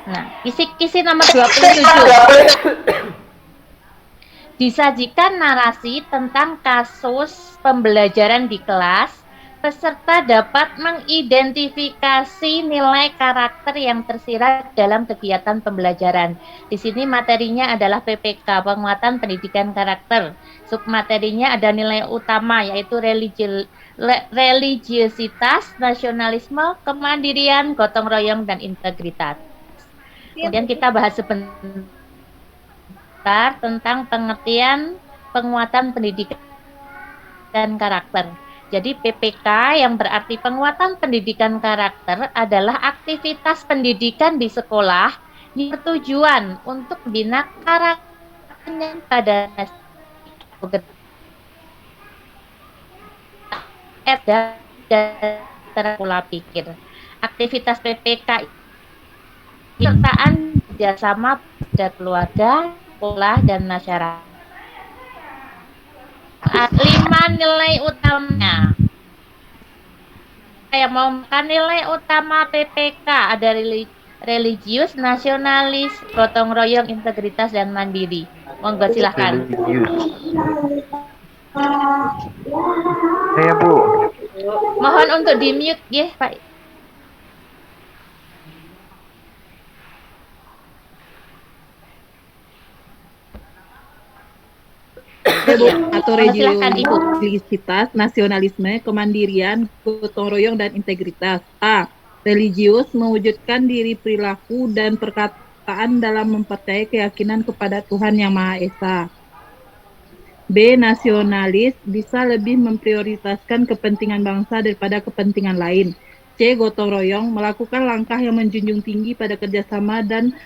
Nah, kisi-kisi nomor 27. Disajikan narasi tentang kasus pembelajaran di kelas. Peserta dapat mengidentifikasi nilai karakter yang tersirat dalam kegiatan pembelajaran. Di sini materinya adalah PPK, penguatan pendidikan karakter. Submaterinya ada nilai utama yaitu religiositas, nasionalisme, kemandirian, gotong royong, dan integritas. Kemudian kita bahas sebentar tentang pengertian penguatan pendidikan dan karakter. Jadi PPK yang berarti penguatan pendidikan karakter adalah aktivitas pendidikan di sekolah yang bertujuan untuk membina karakter pada dan pola pikir. Aktivitas PPK sertaan kerjasama pada keluarga, sekolah, dan masyarakat. 5 nilai utamanya. Saya mau makan nilai utama PPK ada religius, nasionalis, gotong royong, integritas, dan mandiri. Monggo silahkan. Saya Bu. Mohon untuk di mute ya Pak. Atau religiositas, nasionalisme, kemandirian, gotong royong, dan integritas. A. Religius, mewujudkan diri perilaku dan perkataan dalam mempercayai keyakinan kepada Tuhan Yang Maha Esa. B. Nasionalis, bisa lebih memprioritaskan kepentingan bangsa daripada kepentingan lain. C. Gotong royong, melakukan langkah yang menjunjung tinggi pada kerjasama dan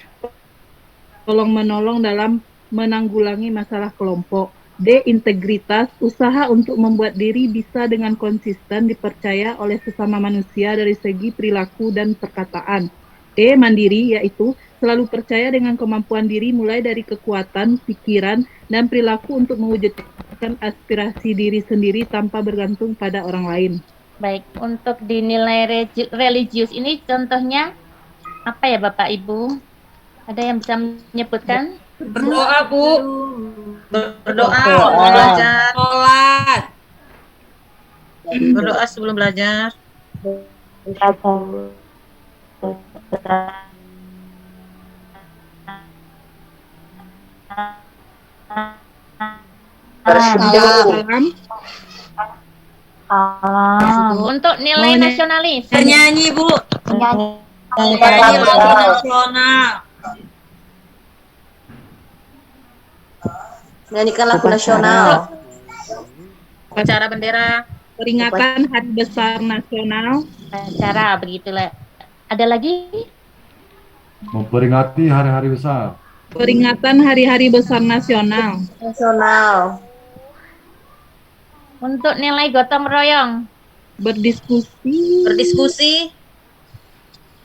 tolong-menolong dalam menanggulangi masalah kelompok. D. Integritas, usaha untuk membuat diri bisa dengan konsisten dipercaya oleh sesama manusia dari segi perilaku dan perkataan. D. Mandiri, yaitu selalu percaya dengan kemampuan diri mulai dari kekuatan, pikiran, dan perilaku untuk mewujudkan aspirasi diri sendiri tanpa bergantung pada orang lain. Baik, untuk dinilai religius ini contohnya apa ya Bapak Ibu? Ada yang bisa menyebutkan? Berdoa, Bu. Berdoa, belajar. Sholat. Berdoa sebelum belajar. Untuk nilai nasionalis. Bernyanyi, Bu. Bernyanyi lagu nasional. Menyanyikan lagu nasional. Upacara bendera, peringatan Hari Besar Nasional. Acara begitulah. Ada lagi? Memperingati hari-hari besar. Peringatan Hari-hari Besar Nasional. Untuk nilai gotong royong. Berdiskusi.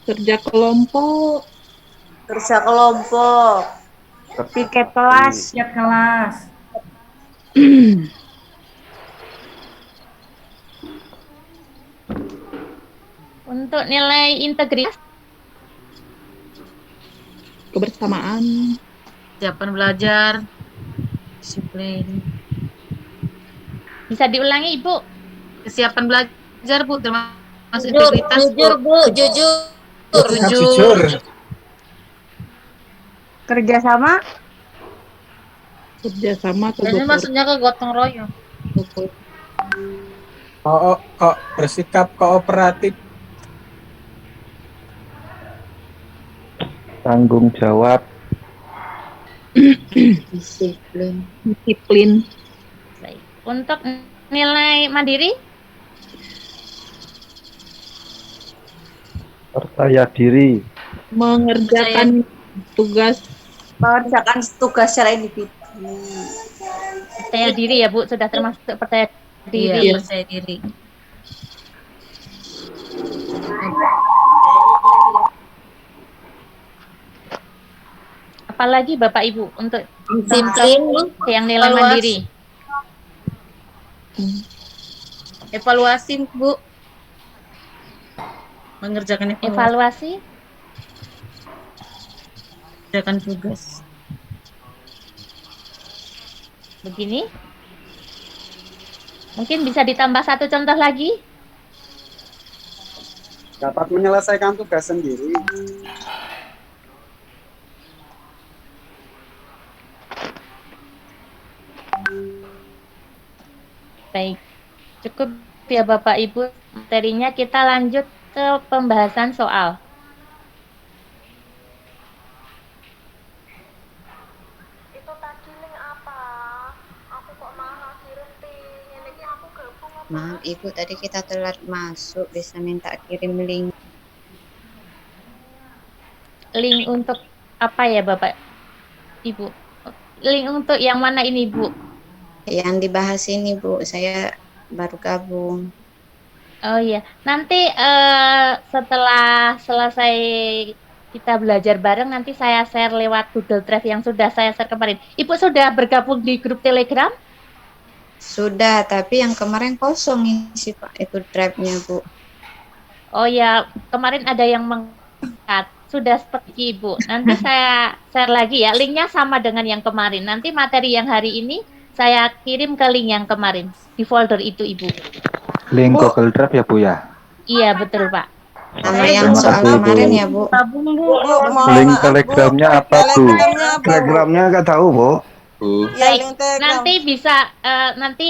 Kerja kelompok. Piket kelas. Untuk nilai integritas. Kebersamaan. Kesiapan belajar. Disiplin. Bisa diulangi, Ibu? Kesiapan belajar, Bu, termasuk integritas. Jujur, Bu, jujur. Kerjasama. Ini maksudnya ke gotong royong. Bersikap kooperatif. Tanggung jawab. Disiplin. Baik. Untuk nilai mandiri? Percaya diri. Mengerjakan tugas secara individu. Percaya diri ya Bu, sudah termasuk percaya diri. Iya, percaya diri. Apalagi Bapak Ibu untuk Disiplin, contoh yang nilai evaluasi. mandiri? Evaluasi, Bu. Mengerjakan Evaluasi? Mengerjakan tugas. Begini? Mungkin bisa ditambah satu contoh lagi? Dapat menyelesaikan tugas sendiri. Baik, cukup ya Bapak Ibu materinya, kita lanjut ke pembahasan soal. Maaf Ibu, tadi kita telat masuk, bisa minta kirim link. Link untuk apa ya Bapak Ibu? Link untuk yang mana ini Bu? Yang dibahas ini Bu, saya baru gabung. Oh iya, nanti setelah selesai kita belajar bareng, nanti saya share lewat Google Drive yang sudah saya share kemarin. Ibu sudah bergabung di grup Telegram? Sudah, tapi yang kemarin kosong isi Pak, itu drive-nya Bu. Oh ya, kemarin ada yang mengangkat. Sudah seperti Ibu. Nanti saya share lagi ya, linknya sama dengan yang kemarin. Nanti materi yang hari ini saya kirim ke link yang kemarin di folder itu Ibu. Link Google Drive ya Bu ya? Iya betul Pak. Sama yang soal kemarin ya Bu. Link Telegramnya apa Bu? Telegramnya nggak tahu Bu. Baik, nanti bisa nanti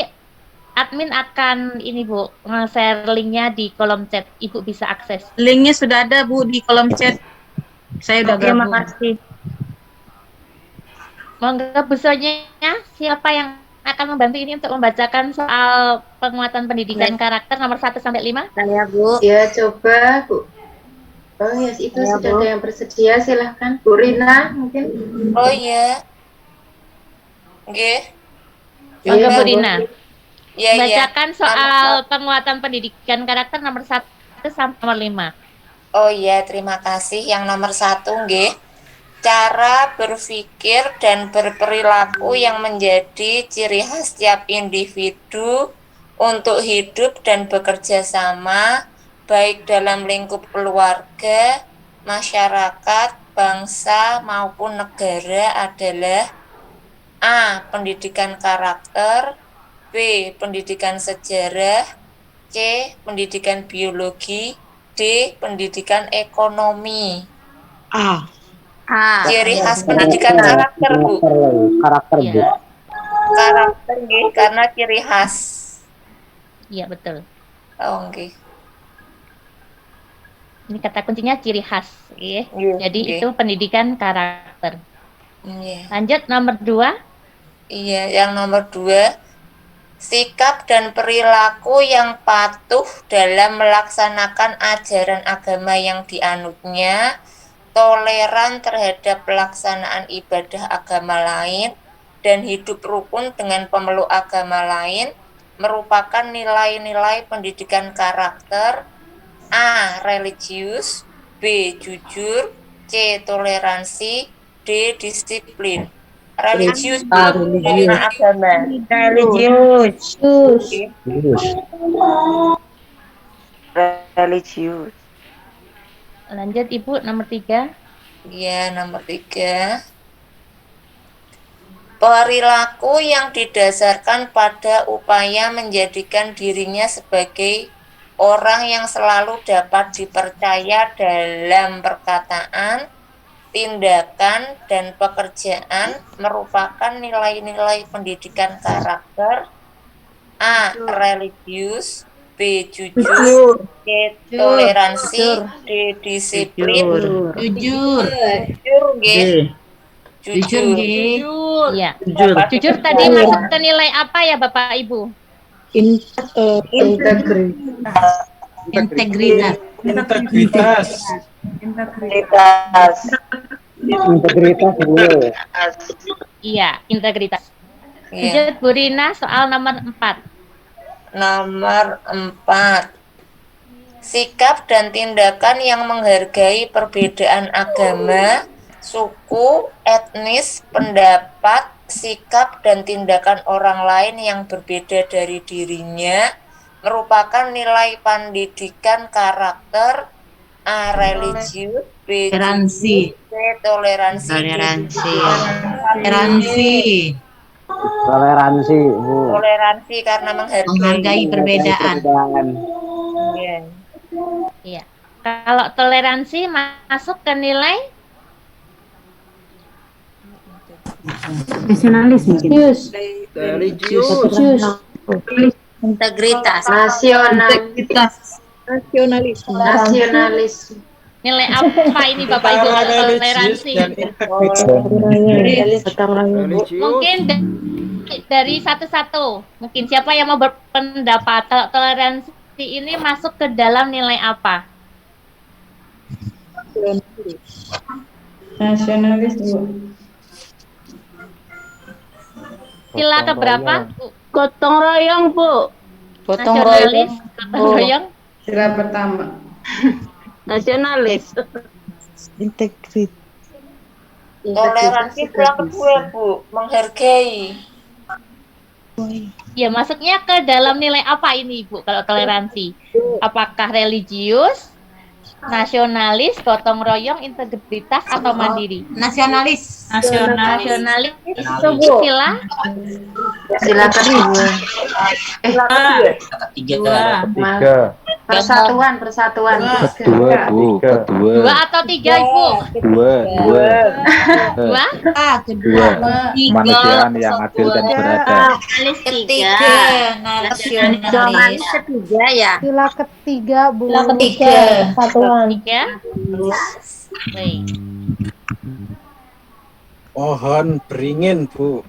admin akan ini Bu nge-share linknya di kolom chat. Ibu bisa akses. Linknya sudah ada Bu di kolom chat. Saya udah gabung. Terima kasih. Monggo Bu Sonya, siapa yang akan membantu ini untuk membacakan soal penguatan pendidikan karakter nomor 1 sampai 5? Saya Bu. Ya coba Bu. Oh ya itu sudah ada yang bersedia, silahkan Bu Rina mungkin. Oh iya. Oke. Monggo Bu Rina. Iya, bacakan soal penguatan pendidikan karakter nomor 1 sampai nomor 5. Oh iya, terima kasih. Yang nomor 1, nggih. Cara berpikir dan berperilaku yang menjadi ciri khas setiap individu untuk hidup dan bekerja sama, baik dalam lingkup keluarga, masyarakat, bangsa, maupun negara adalah A. Pendidikan karakter, B. Pendidikan sejarah, C. Pendidikan biologi, D. Pendidikan ekonomi. Ciri khas pendidikan karakter, Bu. Karakter, Bu. Karakter, nggih, karena ciri khas. Iya, betul. Oh, nggih. Ini kata kuncinya ciri khas, ya. Jadi nggih. itu pendidikan karakter. Iya. Lanjut nomor 2. Iya, yang nomor 2. Sikap dan perilaku yang patuh dalam melaksanakan ajaran agama yang dianutnya, toleran terhadap pelaksanaan ibadah agama lain, dan hidup rukun dengan pemeluk agama lain merupakan nilai-nilai pendidikan karakter. A. Religius, B. Jujur, C. Toleransi, D. Disiplin. Religius, agama. Religius. Religius. Lanjut Ibu nomor 3. Iya, nomor 3. Perilaku yang didasarkan pada upaya menjadikan dirinya sebagai orang yang selalu dapat dipercaya dalam perkataan, tindakan, dan pekerjaan merupakan nilai-nilai pendidikan karakter. A. Religius, B. Jujur. C. Toleransi. D. Disiplin. Jujur. Jujur, nggih. Jujur, nggih. Iya. Jujur. Jujur tadi masuk ke nilai apa ya Bapak Ibu? Integritas. Integritas. Integritas dulu. Iya, integritas. Iya. Lanjut Bu Rina, soal nomor 4. Nomor 4. Sikap dan tindakan yang menghargai perbedaan agama, suku, etnis, pendapat, sikap dan tindakan orang lain yang berbeda dari dirinya merupakan nilai pendidikan karakter. A. Religius. B. Toleransi. C. Toleransi. Toleransi, Bu. Toleransi karena menghargai perbedaan. Iya. Iya. Kalau toleransi masuk ke nilai Nasionalis mungkin. Religius. Integritas. Nasionalis. nilai apa ini Bapak Ibu toleransi? Mungkin dari satu-satu. Mungkin siapa yang mau berpendapat kalau toleransi ini masuk ke dalam nilai apa? Nasionalis, Bu. Sila keberapa? Gotong royong, Bu. Nasionalis, gotong royong. Sila pertama. Nasionalis. Integritas. Toleransi yang kedua, Bu, menghargai. Ya, masuknya ke dalam nilai apa ini, Bu, kalau toleransi? Apakah religius, nasionalis, gotong royong, integritas, atau mandiri? Nasionalis. Nasionalis. Sila. Sila kedua. Ketiga. Persatuan. Kedua, Bu. Dua atau tiga, Ibu? Dua. Kedua. Kemanusiaan yang adil dan beradab. Ketiga. Nasionalis. Ketiga ya. Sila ketiga, Bu. Sila ketiga. Satuan. Tiga. Baik. Pohon beringin, Bu.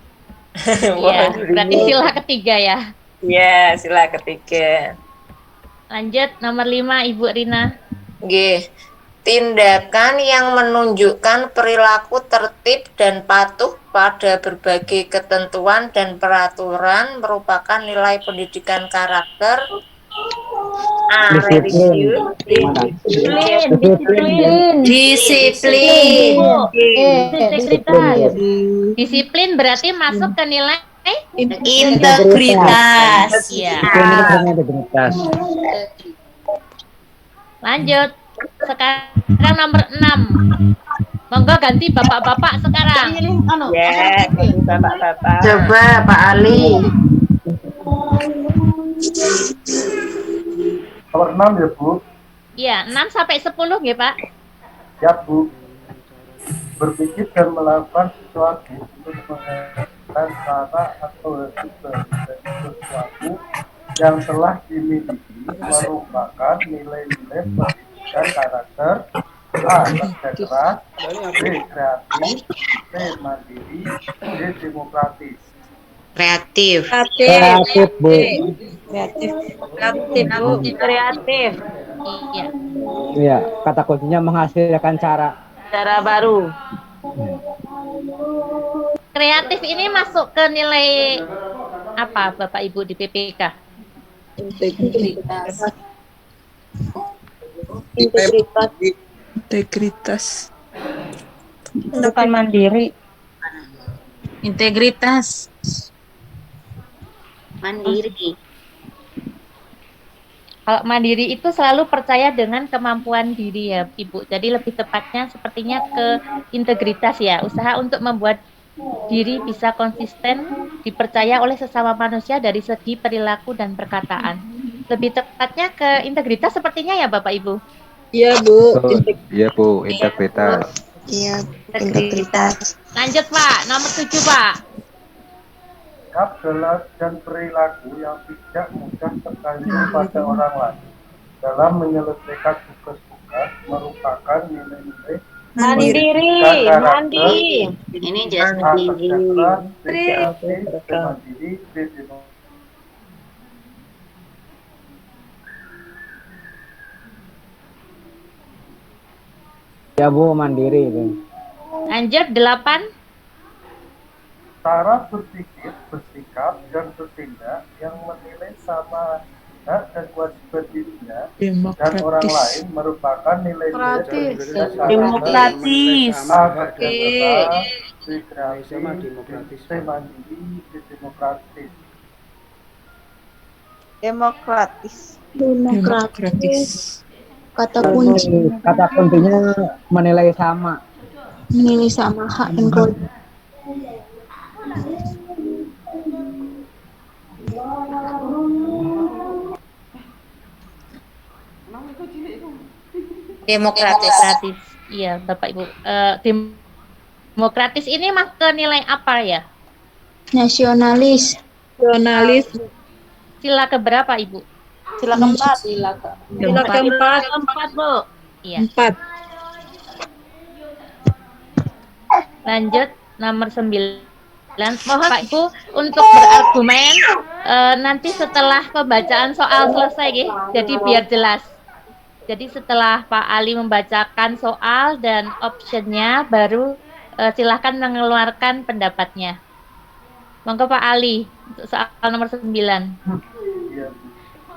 Iya, berarti sila ketiga ya. Iya, sila ketiga. Lanjut nomor 5 Ibu Rina. G. Tindakan yang menunjukkan perilaku tertib dan patuh pada berbagai ketentuan dan peraturan merupakan nilai pendidikan karakter. A. Religius. Disiplin. Disiplin berarti masuk ke nilai integritas. Iya. Integritas. Lanjut. Sekarang nomor 6. Monggo ganti bapak-bapak sekarang. Ya, ganti bapak-bapak. Coba Pak Ali. Nomor 6 ya, Bu. Iya, 6 sampai 10 nggih, Pak. Ya, Bu. Berpikir dan melakukan sesuatu untuk menghasilkan cara atau hasil dari sesuatu yang telah dimiliki merupakan nilai-nilai pendidikan karakter. A. Kerja keras. B. Kreatif. C. Mandiri. D. Demokratis. Kreatif. Kreatif, Bu. Kreatif. Iya. Iya, kata kuncinya menghasilkan cara baru. Kreatif ini masuk ke nilai apa Bapak Ibu di PPK? Integritas. Bukan mandiri. Integritas. Mandiri. Kalau mandiri itu selalu percaya dengan kemampuan diri ya Ibu. Jadi lebih tepatnya sepertinya ke integritas ya. Usaha untuk membuat diri bisa konsisten, dipercaya oleh sesama manusia dari segi perilaku dan perkataan. Lebih tepatnya ke integritas sepertinya ya Bapak Ibu. Iya Bu. Iya, Bu. Integritas. Iya, integritas. Lanjut Pak, nomor 7 Pak. sikap dan perilaku yang tidak mudah tergantung pada orang lain dalam menyelesaikan tugas-tugas merupakan nilai-nilai Mandiri, karakter, ini A. just kerja keras, B. mandiri. kreatif, C. mandiri, D. demokratis. Ya Bu, mandiri itu. Lanjut 8. Cara berpikir, bersikap, dan bertindak yang menilai sama hak dan kewajiban dirinya dan orang lain merupakan nilai-nilai berdasarkan Demokratis. A. Kerja keras, B. kreatif, C. mandiri, D. demokratis. Demokratis. Kata kunci Kata kuncinya menilai sama. menilai sama hak dan kewajiban. Demokratis. Iya, Bapak Ibu. Demokratis ini mas ke nilai apa ya? Nasionalis. Sila keberapa Ibu? Sila keempat. Sila keempat. Keempat, Bu. Iya. 4. Lanjut nomor 9. Mohon Pak Ibu untuk berargumen nanti setelah pembacaan soal selesai ya. Jadi biar jelas. Jadi setelah Pak Ali membacakan soal dan optionnya baru silahkan mengeluarkan pendapatnya. Monggo Pak Ali untuk soal nomor 9. Ya,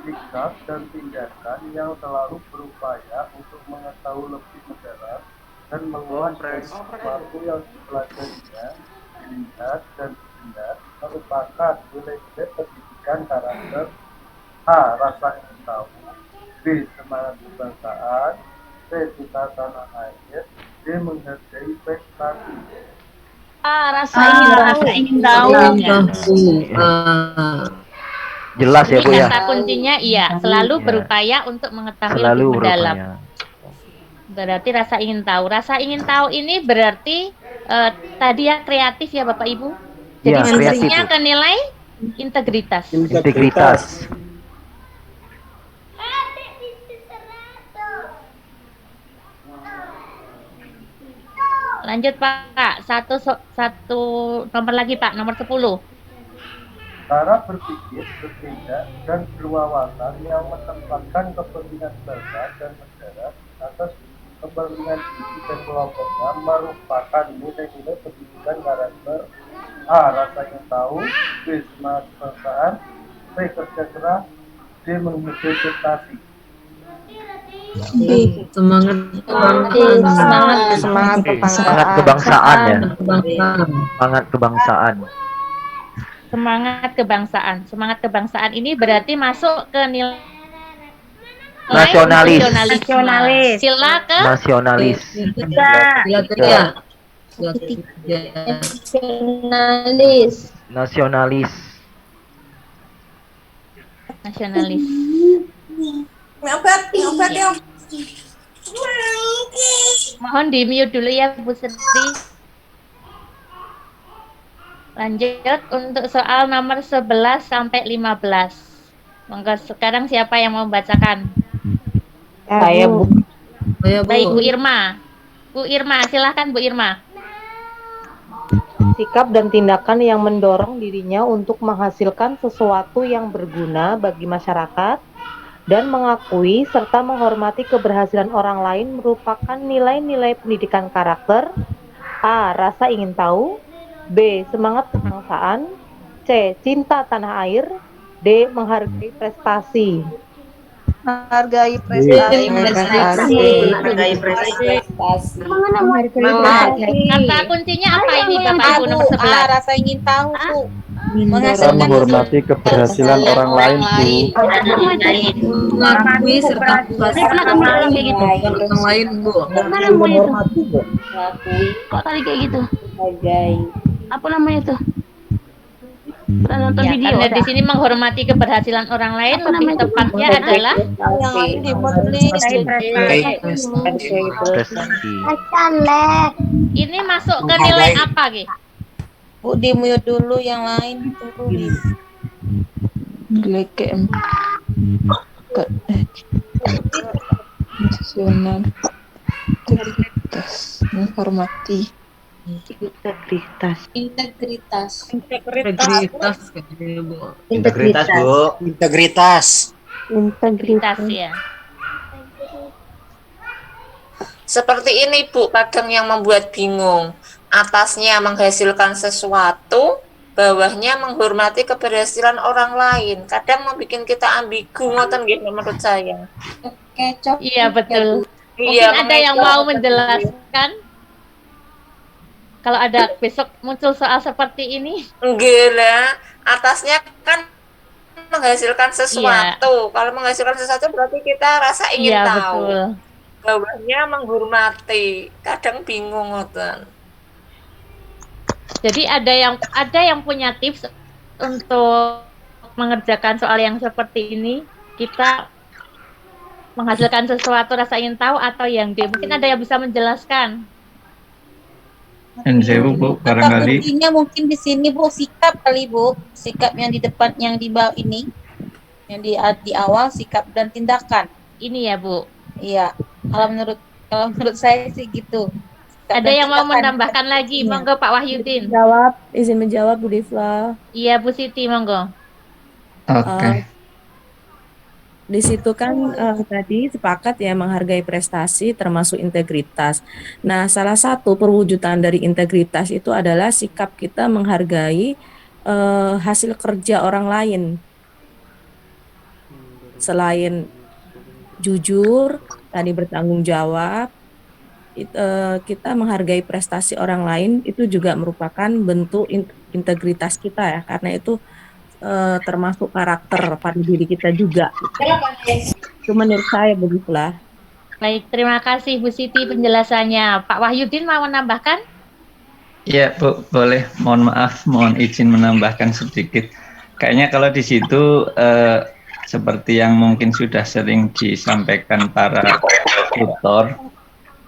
sikap dan tindakan yang selalu berupaya untuk mengetahui lebih mendalam dan menguasai sesuatu yang dipelajarinya, dilihat dan ditindak merupakan nilai-nilai pendidikan karakter. A. Rasa ingin tahu, B. Semangat kebangsaan, C. Cinta tanah air, D. Menghargai prestasi. Rasa ingin tahu. Jelas ya Bu Ini ya. kata kuncinya iya, selalu berupaya untuk mengetahui Selalu lebih mendalam. berupaya. Berarti rasa ingin tahu. Rasa ingin tahu ini berarti tadi ya kreatif ya Bapak Ibu. Jadi Iya, kreatif, kuncinya Bu. ke nilai integritas. Integritas. Lanjut Pak, satu nomor lagi Pak, nomor 10. Cara berpikir, bertindak, dan berwawasan yang menempatkan kepentingan bangsa dan negara atas kepentingan diri dan kelompoknya merupakan nilai-nilai pendidikan karakter. A. Rasa ingin tahu, B. Semangat kebangsaan, C. Kerja keras, D. Menghargai prestasi. Semangat kebangsaan ya. Semangat kebangsaan. Semangat kebangsaan. Semangat kebangsaan ini berarti masuk ke nilai Nasionalis. nasionalis. Sila ke Nasionalis. Nasionalis. Nasionalis. nasionalis. Mohon di mute dulu ya Bu Sri. Lanjut untuk soal nomor 11 sampai 15. Monggo sekarang siapa yang mau membacakan? Saya Bu. Baik Bu Irma. Bu Irma, silahkan Bu Irma. Sikap dan tindakan yang mendorong dirinya untuk menghasilkan sesuatu yang berguna bagi masyarakat dan mengakui serta menghormati keberhasilan orang lain merupakan nilai-nilai pendidikan karakter. A. Rasa ingin tahu, B. Semangat kebangsaan, C. Cinta tanah air, D. Menghargai prestasi. Menghargai prestasi. Kata kuncinya apa ini Bapak Ibu nomor 11? Rasa ingin tahu, Bu. Kita menghormati keberhasilan orang lain, Bu. Mengakui serta orang lain, Bu. Apa namanya itu? Kok tadi kayak gitu? Apa namanya itu? Pernah nonton Ya, video karena ada? di sini menghormati keberhasilan orang lain, Apa lebih namanya itu? tepatnya adalah ini masuk ke nilai apa, Ge? Bu, di mute dulu yang lain tulis. GLKM nasional integritas menghormati Integritas. Integritas, Bu. Integritas. Integritas ya. Seperti ini Bu, kadang yang membuat bingung. Atasnya menghasilkan sesuatu, bawahnya menghormati keberhasilan orang lain. Kadang membuat kita ambigu, ngoten nggih menurut saya. Iya betul. Iya, Mungkin ada yang mau menjelaskan. Kalau ada besok muncul soal seperti ini. Nggih lah, atasnya kan menghasilkan sesuatu. Kalau menghasilkan sesuatu berarti kita rasa ingin Iya, tahu. betul. Bawahnya menghormati. Kadang bingung ngoten. Jadi ada yang punya tips untuk mengerjakan soal yang seperti ini. Kita menghasilkan sesuatu rasa ingin tahu atau yang D. Mungkin ada yang bisa menjelaskan. Saya Bu, barangkali Buktinya mungkin di sini Bu, sikap kali Bu, sikap yang di depan, yang di bawah ini, yang di awal sikap dan tindakan. Ini ya Bu. Iya. Kalau menurut saya sih gitu. Ada yang mau menambahkan lagi, monggo Pak Wahyudin. Izin menjawab Bu Divla. Iya Bu Siti, monggo. Oke. Di situ kan tadi sepakat ya menghargai prestasi termasuk integritas. Nah, salah satu perwujudan dari integritas itu adalah sikap kita menghargai hasil kerja orang lain. Selain jujur, tadi bertanggung jawab, kita menghargai prestasi orang lain itu juga merupakan bentuk integritas kita ya, karena itu termasuk karakter pada diri kita juga. Itu menurut saya begitulah. Baik, terima kasih Bu Siti penjelasannya. Pak Wahyudin mau menambahkan? Ya Bu, boleh. Mohon maaf, mohon izin menambahkan sedikit. Kayaknya kalau di situ seperti yang mungkin sudah sering disampaikan para tutor,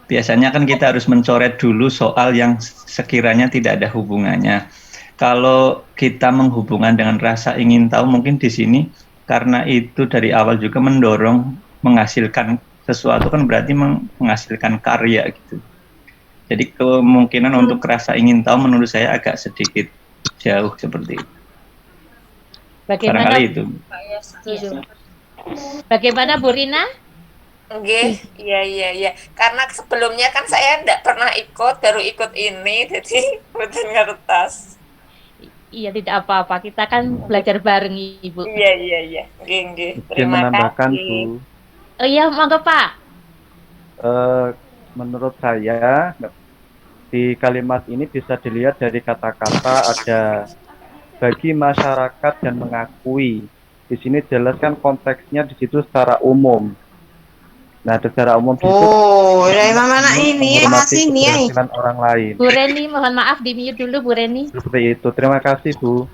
biasanya kan kita harus mencoret dulu soal yang sekiranya tidak ada hubungannya. Kalau kita menghubungkan dengan rasa ingin tahu, mungkin di sini karena itu dari awal juga mendorong menghasilkan sesuatu, kan berarti menghasilkan karya gitu. Jadi kemungkinan untuk rasa ingin tahu menurut saya agak sedikit jauh seperti itu. Bagaimana? Barangkali itu. Bagaimana Bu Rina? Oke, iya. Karena sebelumnya kan saya tidak pernah ikut, baru ikut ini, jadi bukan kertas. Iya, tidak apa-apa. Kita kan belajar bareng, Ibu. Iya. Nggih. Terima menambahkan kasih. Bu, Oh iya, monggo Pak. menurut saya di kalimat ini bisa dilihat dari kata-kata ada bagi masyarakat dan mengakui. Di sini jelaskan konteksnya di situ secara umum. Nah, secara umum di situ dari mana ini ya, menghormati sini ya. keberhasilan orang lain. Bu Reni, mohon maaf di mute dulu Bu Reni. Seperti itu. Terima kasih Bu.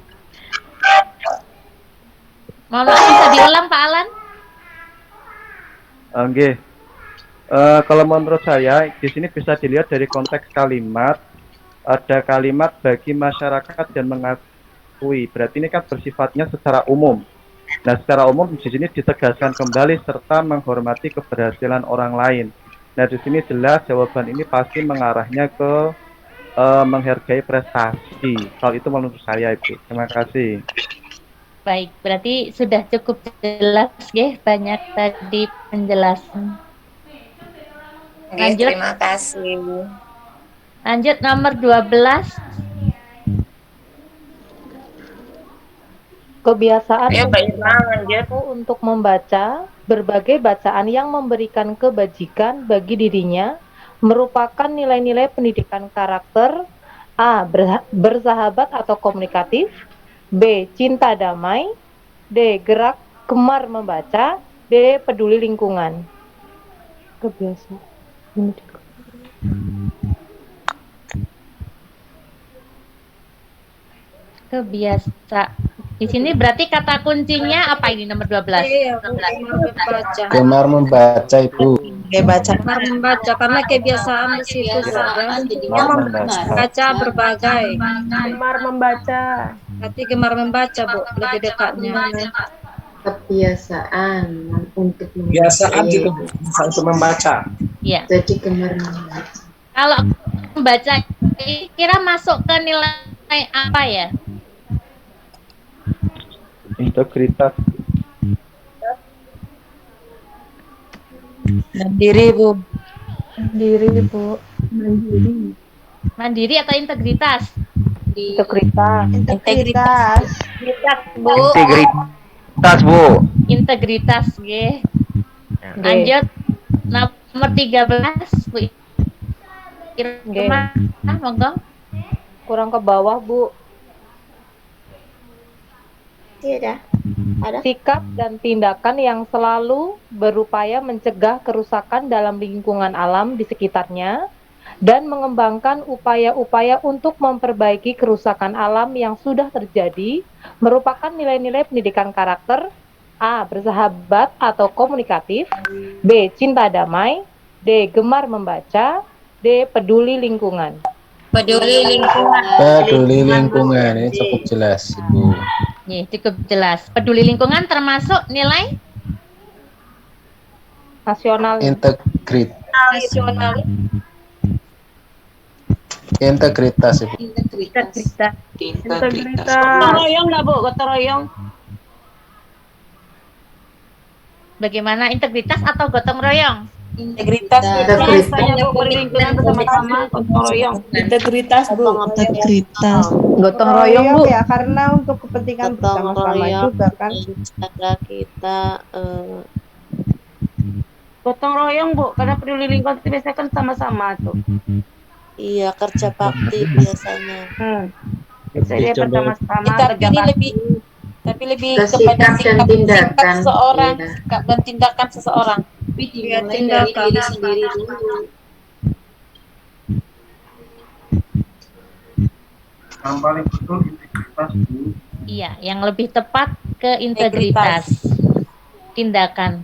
Mohon maaf bisa diulang Pak Alan? Oke. Kalau menurut saya di sini bisa dilihat dari konteks kalimat, ada kalimat bagi masyarakat dan mengakui. Berarti ini kan bersifatnya secara umum. Nah, secara umum di sini ditegaskan kembali serta menghormati keberhasilan orang lain. Nah, di sini jelas jawaban ini pasti mengarahnya ke menghargai prestasi. Hal itu menurut saya Ibu. Terima kasih. Baik, berarti sudah cukup jelas ya, banyak tadi penjelasan. Lanjut. Terima kasih. Lanjut nomor 12. Kebiasaan Ya, Mbak Irma, lanjut. untuk membaca berbagai bacaan yang memberikan kebajikan bagi dirinya merupakan nilai-nilai pendidikan karakter. A. Bersahabat atau komunikatif. B. Cinta damai. D. Gerak gemar membaca. D. Peduli lingkungan. Kebiasaan. Di sini berarti kata kuncinya apa ini nomor 12? Iya, Bu, gemar membaca. Gemar membaca, Ibu. Gemar membaca karena kebiasaan di situ ada membaca berbagai. Gemar membaca. Berarti gemar membaca, Bu, lebih dekatnya. Kebiasaan untuk Kebiasaan juga bisa untuk membaca. Iya. Jadi gemar membaca. Kalau membaca kira masuk ke nilai apa ya? Integritas. Mandiri, Bu. Mandiri, Bu. Mandiri atau integritas? Integritas. Integritas. Bu. Integritas, Bu. Integritas, nggih. Lanjut nomor 13, Bu. Kira-kira monggo. Kurang ke bawah, Bu. Tidak. Ada. Sikap dan tindakan yang selalu berupaya mencegah kerusakan dalam lingkungan alam di sekitarnya dan mengembangkan upaya-upaya untuk memperbaiki kerusakan alam yang sudah terjadi merupakan nilai-nilai pendidikan karakter. A. Bersahabat atau komunikatif. B. Cinta damai. D. Gemar membaca. D. Peduli lingkungan. Peduli lingkungan. Peduli lingkungan, ini cukup jelas, Ibu. Nih, cukup jelas. Peduli lingkungan termasuk nilai nasional. Nasional. Integritas, Ibu. Integritas. Gotong royong nggak, Bu? Gotong royong. Bagaimana, integritas atau gotong royong? Integritas. Biasanya Bu, berlingkungan bersama-sama gotong royong. Integritas, Bu. Integritas. Gotong royong, Bu. Ya, karena untuk kepentingan bersama-sama juga kan. Cara kita Gotong royong, Bu, karena peduli lingkungan itu biasanya kan sama-sama tuh. iya kerja bakti biasanya. Biasanya bersama-sama Tapi kerja ini bakti. lebih Ke kepada sikap dan tindakan. seseorang, Iya. sikap dan tindakan seseorang. Tapi dimulai dari diri sendiri dulu. Yang paling betul integritas, Bu. Iya, yang lebih tepat ke integritas. Tindakan.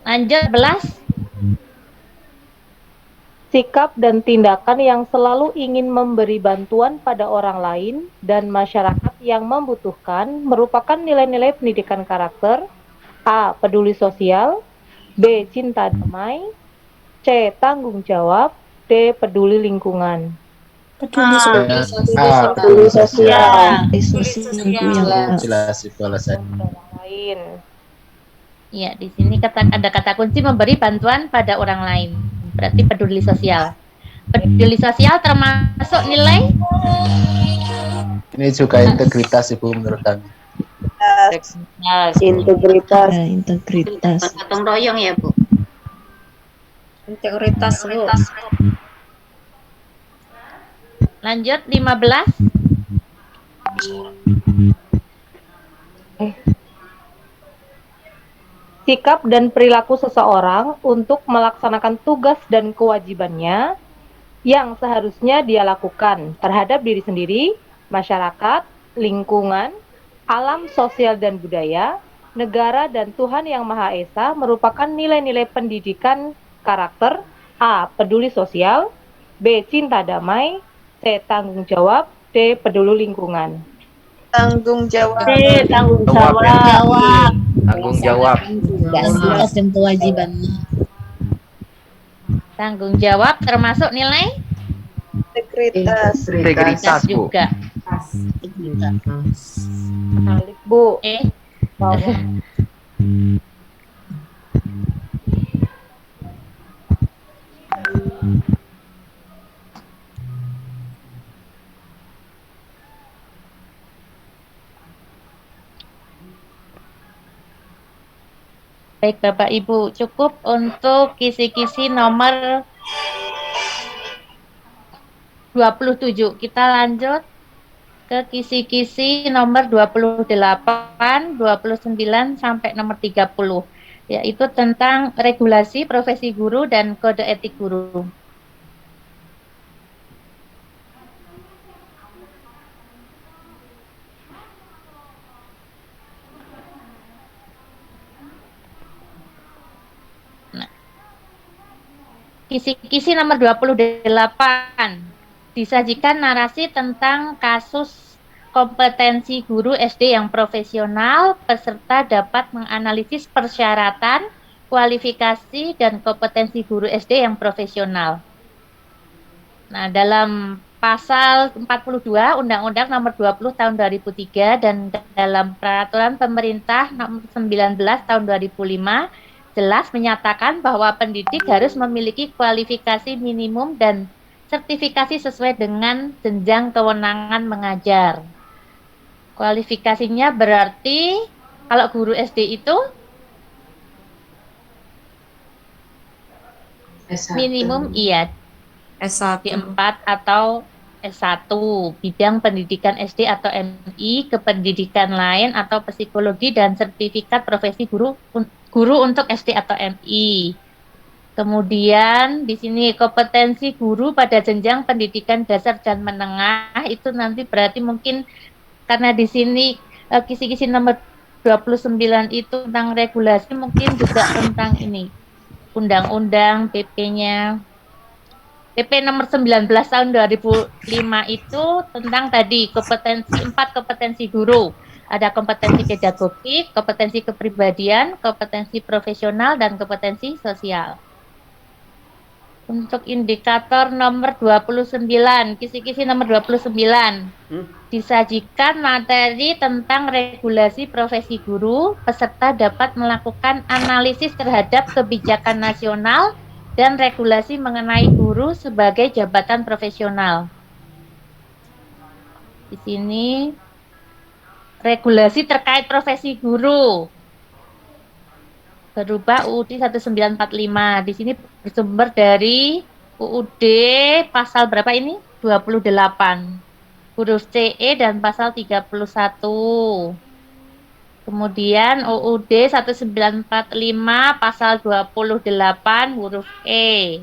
Lanjut, 11. Sikap dan tindakan yang selalu ingin memberi bantuan pada orang lain dan masyarakat yang membutuhkan merupakan nilai-nilai pendidikan karakter. A. Peduli sosial. B. Cinta damai. C. Tanggung jawab. D. Peduli lingkungan. Peduli sosial. Peduli sosial. Jelas, Ibu, alasannya. Lain. Iya, di sini ada kata kunci memberi bantuan pada orang lain. Berarti peduli sosial. Peduli sosial termasuk nilai? Ini juga integritas, Ibu, menurut kami. Integritas. Integritas. Gotong royong ya, Bu. Integritas, Bu. Lanjut, 15. Sikap dan perilaku seseorang untuk melaksanakan tugas dan kewajibannya yang seharusnya dia lakukan terhadap diri sendiri, masyarakat, lingkungan, alam sosial dan budaya, negara dan Tuhan Yang Maha Esa merupakan nilai-nilai pendidikan karakter. A. Peduli sosial. B. Cinta damai. C. Tanggung jawab. D. Peduli lingkungan. Tanggung jawab. D. Tanggung jawab. Tanggung jawab. Tugas dan kewajibannya. Tanggung jawab termasuk nilai? Integritas. Integritas, Bu. juga. Alif, Bu. Baik Bapak Ibu, cukup untuk kisi-kisi nomor 27. Kita lanjut ke kisi-kisi nomor 28, 29 sampai nomor 30, yaitu tentang regulasi profesi guru dan kode etik guru. Kisi-kisi nomor 28. Disajikan narasi tentang kasus kompetensi guru SD yang profesional. Peserta dapat menganalisis persyaratan, kualifikasi, dan kompetensi guru SD yang profesional. Nah, dalam pasal 42 Undang-Undang nomor 20 tahun 2003 dan dalam peraturan pemerintah nomor 19 tahun 2005 jelas menyatakan bahwa pendidik harus memiliki kualifikasi minimum dan sertifikasi sesuai dengan jenjang kewenangan mengajar. Kualifikasinya berarti kalau guru SD itu S1. minimum iya S1. D4 atau S1, bidang pendidikan SD atau MI, kependidikan lain atau psikologi dan sertifikat profesi guru untuk SD atau MI. Kemudian di sini kompetensi guru pada jenjang pendidikan dasar dan menengah itu nanti berarti mungkin karena di sini kisi-kisi nomor 29 itu tentang regulasi, mungkin juga tentang ini undang-undang PP-nya. PP nomor 19 tahun 2005 itu tentang tadi kompetensi guru. Ada kompetensi pedagogik, kompetensi kepribadian, kompetensi profesional, dan kompetensi sosial. Untuk indikator nomor 29, kisi-kisi nomor 29, disajikan materi tentang regulasi profesi guru. Peserta dapat melakukan analisis terhadap kebijakan nasional dan regulasi mengenai guru sebagai jabatan profesional. Di sini regulasi terkait profesi guru berubah UUD 1945. Di sini bersumber dari UUD pasal berapa ini? 28. Huruf CE dan pasal 31. Kemudian UUD 1945 pasal 28 huruf E.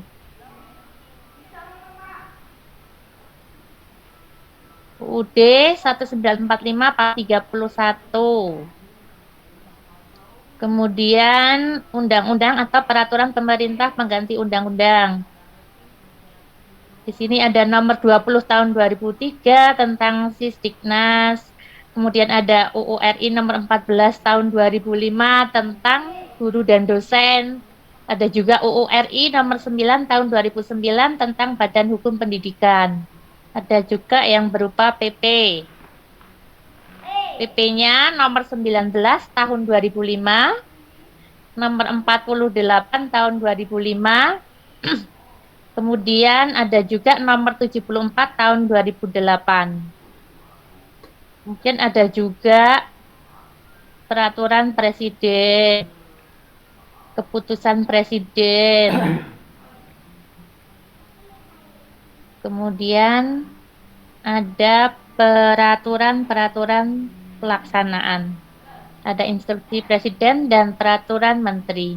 UUD 1945 pasal 31. Kemudian undang-undang atau peraturan pemerintah pengganti undang-undang. Di sini ada nomor 20 tahun 2003 tentang Sisdiknas. Kemudian ada UU RI nomor 14 tahun 2005 tentang guru dan dosen. Ada juga UU RI nomor 9 tahun 2009 tentang Badan Hukum Pendidikan. Ada juga yang berupa PP. PP-nya nomor 19 tahun 2005, nomor 48 tahun 2005. Kemudian ada juga nomor 74 tahun 2008. Mungkin ada juga peraturan presiden, keputusan presiden. Kemudian ada peraturan-peraturan pelaksanaan. Ada instruksi presiden dan peraturan menteri.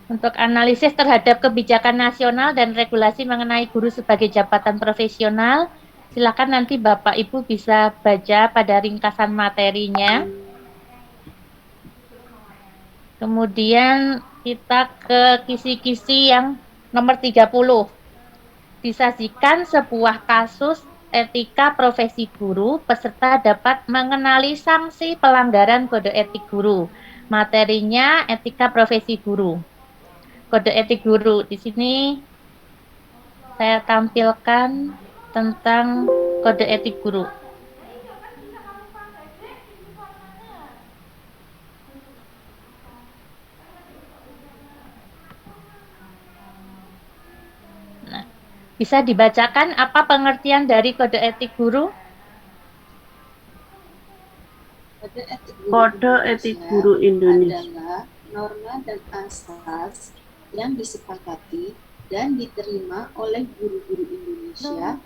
Untuk analisis terhadap kebijakan nasional dan regulasi mengenai guru sebagai jabatan profesional, silakan nanti Bapak Ibu bisa baca pada ringkasan materinya. Kemudian kita ke kisi-kisi yang nomor 30. Disajikan sebuah kasus etika profesi guru, peserta dapat mengenali sanksi pelanggaran kode etik guru. Materinya etika profesi guru. Kode etik guru di sini saya tampilkan tentang kode etik guru. Nah, bisa dibacakan apa pengertian dari kode etik guru? Kode etik guru Indonesia adalah norma dan asas yang disepakati dan diterima oleh guru-guru Indonesia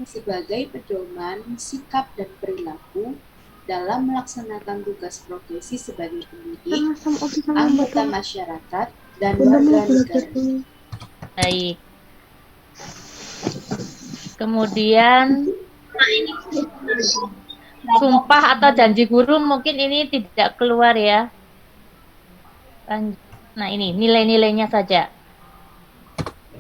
sebagai pedoman sikap dan perilaku dalam melaksanakan tugas profesi sebagai pendidik, anggota masyarakat, dan warga negara. Baik. Kemudian sumpah atau janji guru mungkin ini tidak keluar ya. Nah ini nilai-nilainya saja.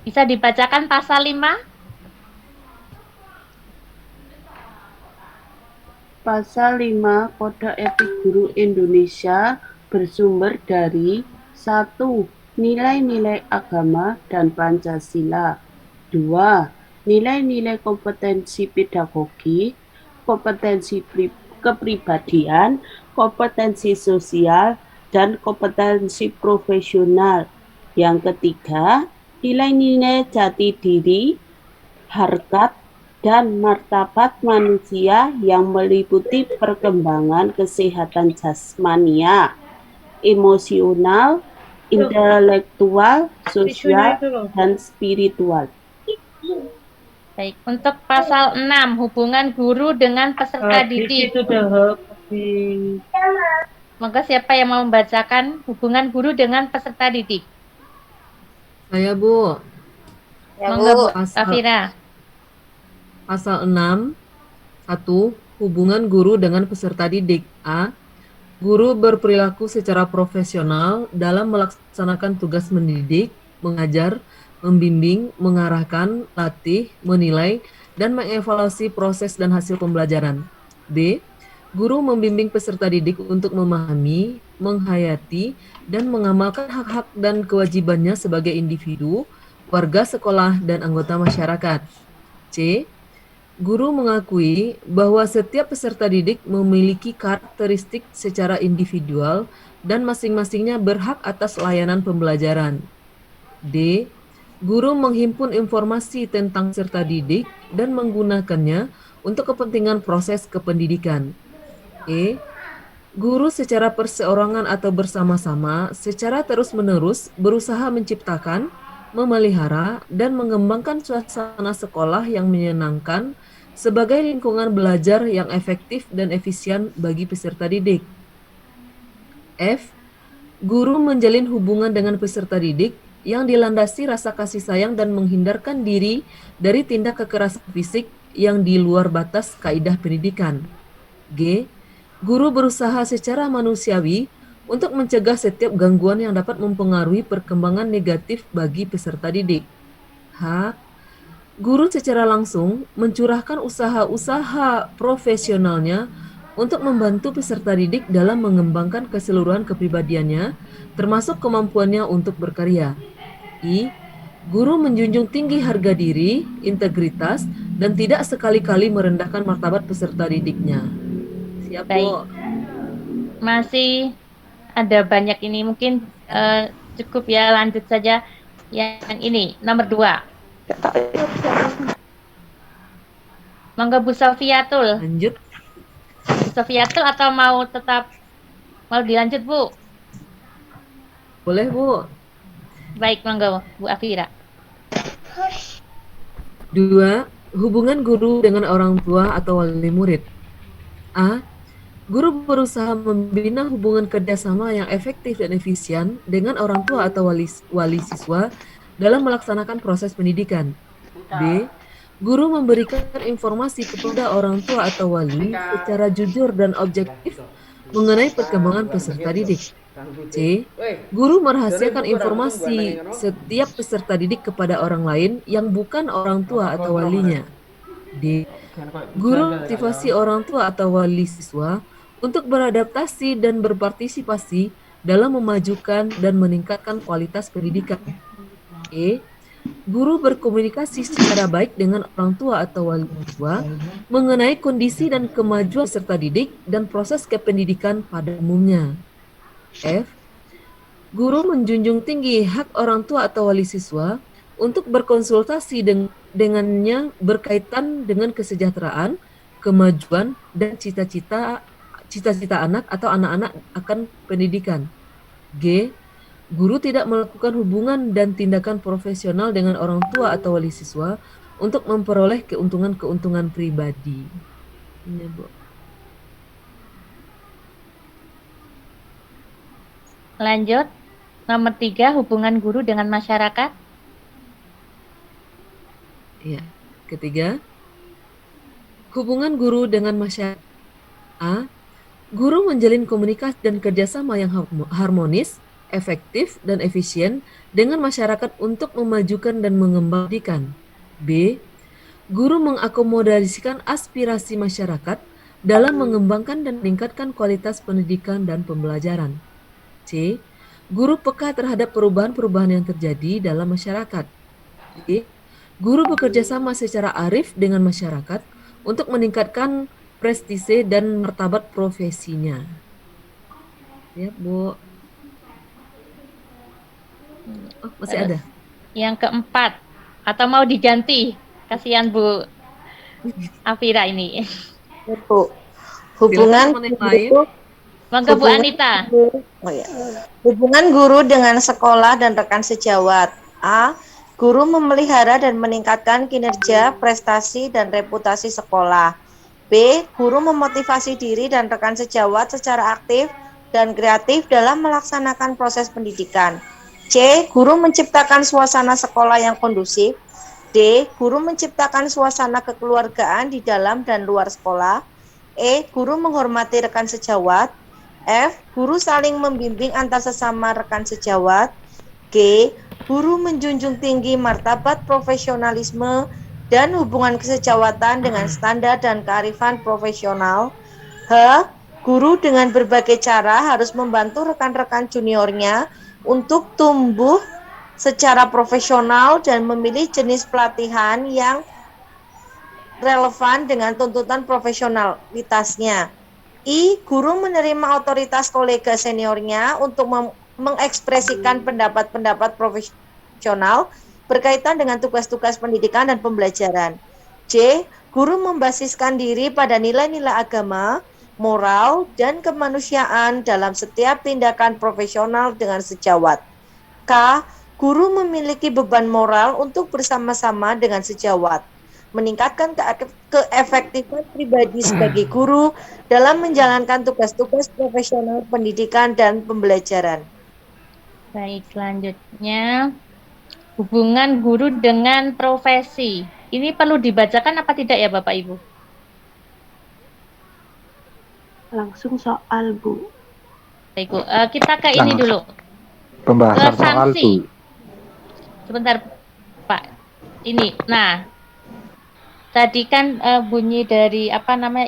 Bisa dibacakan pasal 5? Pasal 5 Kode Etik Guru Indonesia bersumber dari 1. Nilai-nilai agama dan Pancasila. 2. Nilai-nilai kompetensi pedagogi, kompetensi kepribadian, kompetensi sosial, dan kompetensi profesional. Yang ketiga, nilai-nilai jati diri, harkat, dan martabat manusia yang meliputi perkembangan kesehatan jasmania, emosional, intelektual, sosial, dan spiritual. Baik, untuk pasal 6, hubungan guru dengan peserta didik. Maka siapa yang mau membacakan hubungan guru dengan peserta didik? Saya, Bu. Ya, Bu. Safira. Pasal 6, 1. Hubungan guru dengan peserta didik. A. Guru berperilaku secara profesional dalam melaksanakan tugas mendidik, mengajar, membimbing, mengarahkan, latih, menilai, dan mengevaluasi proses dan hasil pembelajaran. B. Guru membimbing peserta didik untuk memahami, menghayati, dan mengamalkan hak-hak dan kewajibannya sebagai individu, warga sekolah, dan anggota masyarakat. C. Guru mengakui bahwa setiap peserta didik memiliki karakteristik secara individual dan masing-masingnya berhak atas layanan pembelajaran. D. Guru menghimpun informasi tentang peserta didik dan menggunakannya untuk kepentingan proses kependidikan. E. Guru secara perseorangan atau bersama-sama secara terus-menerus berusaha menciptakan, memelihara, dan mengembangkan suasana sekolah yang menyenangkan sebagai lingkungan belajar yang efektif dan efisien bagi peserta didik. F. Guru menjalin hubungan dengan peserta didik yang dilandasi rasa kasih sayang dan menghindarkan diri dari tindak kekerasan fisik yang di luar batas kaidah pendidikan. G. Guru berusaha secara manusiawi untuk mencegah setiap gangguan yang dapat mempengaruhi perkembangan negatif bagi peserta didik. H. Guru secara langsung mencurahkan usaha-usaha profesionalnya untuk membantu peserta didik dalam mengembangkan keseluruhan kepribadiannya, termasuk kemampuannya untuk berkarya. I. Guru menjunjung tinggi harga diri, integritas, dan tidak sekali-kali merendahkan martabat peserta didiknya. Siap, Bu. Baik. Masih ada banyak ini, mungkin cukup ya, lanjut saja. Yang ini, nomor 2. Monggo Bu Sofiatul. Lanjut. Bu Sofiatul atau mau dilanjut, Bu? Boleh, Bu. Baik, monggo Bu Afira. 2. Hubungan guru dengan orang tua atau wali murid. A. Guru berusaha membina hubungan kerjasama yang efektif dan efisien dengan orang tua atau wali siswa dalam melaksanakan proses pendidikan. B. Guru memberikan informasi kepada orang tua atau wali secara jujur dan objektif mengenai perkembangan peserta didik. C. Guru merahasiakan informasi setiap peserta didik kepada orang lain yang bukan orang tua atau walinya. D. Guru motivasi orang tua atau wali siswa untuk beradaptasi dan berpartisipasi dalam memajukan dan meningkatkan kualitas pendidikan. E. Guru berkomunikasi secara baik dengan orang tua atau wali siswa mengenai kondisi dan kemajuan peserta didik dan proses kependidikan pada umumnya. F. Guru menjunjung tinggi hak orang tua atau wali siswa untuk berkonsultasi dengannya berkaitan dengan kesejahteraan, kemajuan, dan cita-cita anak atau anak-anak akan pendidikan. G. Guru tidak melakukan hubungan dan tindakan profesional dengan orang tua atau wali siswa untuk memperoleh keuntungan-keuntungan pribadi. Ini, Bu. Lanjut, nomor 3, hubungan guru dengan masyarakat. Ya, ketiga, hubungan guru dengan masyarakat. A. Guru menjalin komunikasi dan kerjasama yang harmonis, efektif, dan efisien dengan masyarakat untuk memajukan dan mengembangkan. B. Guru mengakomodasikan aspirasi masyarakat dalam mengembangkan dan meningkatkan kualitas pendidikan dan pembelajaran. C. Guru peka terhadap perubahan-perubahan yang terjadi dalam masyarakat. D. Guru bekerja sama secara arif dengan masyarakat untuk meningkatkan prestise dan martabat profesinya. Ya, Bu. Oh, masih ada. Yang keempat, atau mau diganti? Kasihan Bu Afira ini. Bu, hubungan guru, Monggo Bu Anita. Hubungan guru dengan sekolah dan rekan sejawat. A. Guru memelihara dan meningkatkan kinerja, prestasi, dan reputasi sekolah. B. Guru memotivasi diri dan rekan sejawat secara aktif dan kreatif dalam melaksanakan proses pendidikan. C. Guru menciptakan suasana sekolah yang kondusif. D. Guru menciptakan suasana kekeluargaan di dalam dan luar sekolah. E. Guru menghormati rekan sejawat. F. Guru saling membimbing antar sesama rekan sejawat. G. Guru menjunjung tinggi martabat profesionalisme dan hubungan kesejawatan dengan standar dan kearifan profesional. H. Guru dengan berbagai cara harus membantu rekan-rekan juniornya untuk tumbuh secara profesional dan memilih jenis pelatihan yang relevan dengan tuntutan profesionalitasnya. I. Guru menerima otoritas kolega seniornya untuk mengekspresikan pendapat-pendapat profesional berkaitan dengan tugas-tugas pendidikan dan pembelajaran. J. Guru membasiskan diri pada nilai-nilai agama, moral, dan kemanusiaan dalam setiap tindakan profesional dengan sejawat. K. Guru memiliki beban moral untuk bersama-sama dengan sejawat, meningkatkan keefektifan pribadi sebagai guru dalam menjalankan tugas-tugas profesional pendidikan dan pembelajaran. Baik, selanjutnya hubungan guru dengan profesi. Ini perlu dibacakan apa tidak ya Bapak Ibu? Langsung soal, Bu. Baik, Bu. Kita ke ini dulu. Pembahasan soal, Bu. Sebentar, Pak. Ini. Nah, tadi kan bunyi dari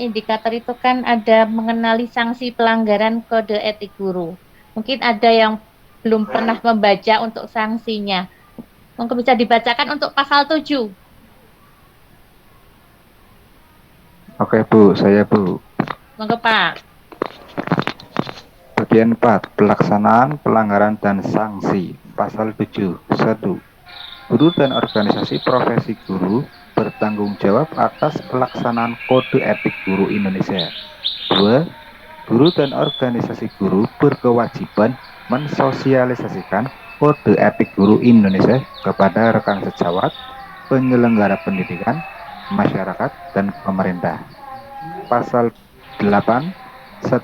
indikator itu kan ada mengenali sanksi pelanggaran kode etik guru. Mungkin ada yang belum pernah membaca untuk sanksinya. Mungkin bisa dibacakan untuk pasal 7. Oke, Bu, saya Bu. Monggo, Pak. Bagian 4, pelaksanaan pelanggaran dan sanksi. Pasal 7, 1. Guru dan organisasi profesi guru bertanggung jawab atas pelaksanaan kode etik guru Indonesia. 2. Guru dan organisasi guru berkewajiban mensosialisasikan kode etik guru Indonesia kepada rekan sejawat, penyelenggara pendidikan, masyarakat, dan pemerintah. Pasal 8, 1.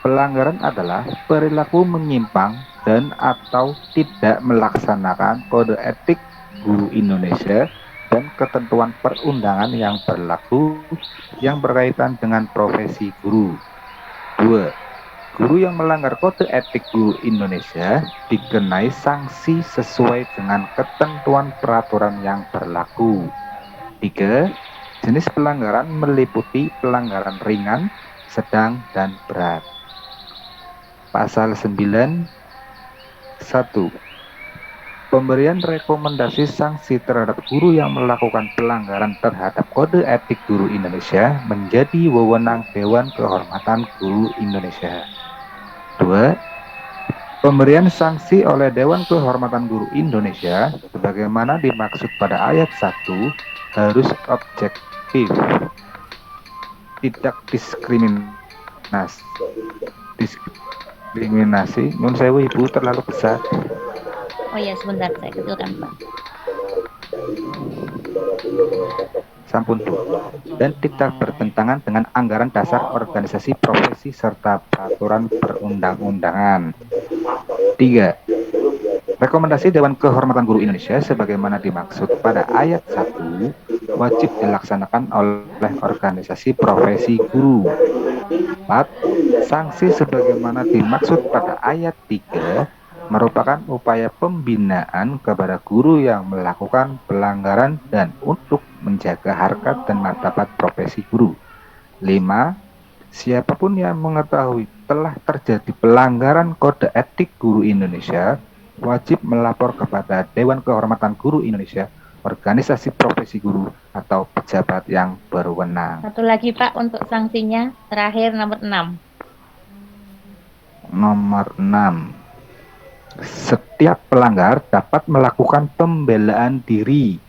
Pelanggaran adalah perilaku menyimpang dan atau tidak melaksanakan kode etik guru Indonesia dan ketentuan perundangan yang berlaku yang berkaitan dengan profesi guru. 2. Guru yang melanggar kode etik guru Indonesia dikenai sanksi sesuai dengan ketentuan peraturan yang berlaku. 3. Jenis pelanggaran meliputi pelanggaran ringan, sedang, dan berat. Pasal 9, 1. Pemberian rekomendasi sanksi terhadap guru yang melakukan pelanggaran terhadap kode etik guru Indonesia menjadi wewenang Dewan Kehormatan Guru Indonesia. 2. Pemberian sanksi oleh Dewan Kehormatan Guru Indonesia sebagaimana dimaksud pada ayat 1 harus objektif, tidak diskriminasi. Nun sewu Ibu terlalu besar. Oh ya, sebentar saya kecilkan, Pak. Sampun, Bu. Dan tidak bertentangan dengan anggaran dasar organisasi profesi serta peraturan perundang-undangan. 3. Rekomendasi Dewan Kehormatan Guru Indonesia sebagaimana dimaksud pada ayat 1 wajib dilaksanakan oleh organisasi profesi guru. 4. Sanksi sebagaimana dimaksud pada ayat 3 merupakan upaya pembinaan kepada guru yang melakukan pelanggaran dan untuk menjaga harkat dan martabat profesi guru. 5. Siapapun yang mengetahui telah terjadi pelanggaran kode etik guru Indonesia wajib melapor kepada Dewan Kehormatan Guru Indonesia, organisasi profesi guru, atau pejabat yang berwenang. Satu lagi Pak untuk sanksinya, terakhir nomor 6. Nomor 6. Setiap pelanggar dapat melakukan pembelaan diri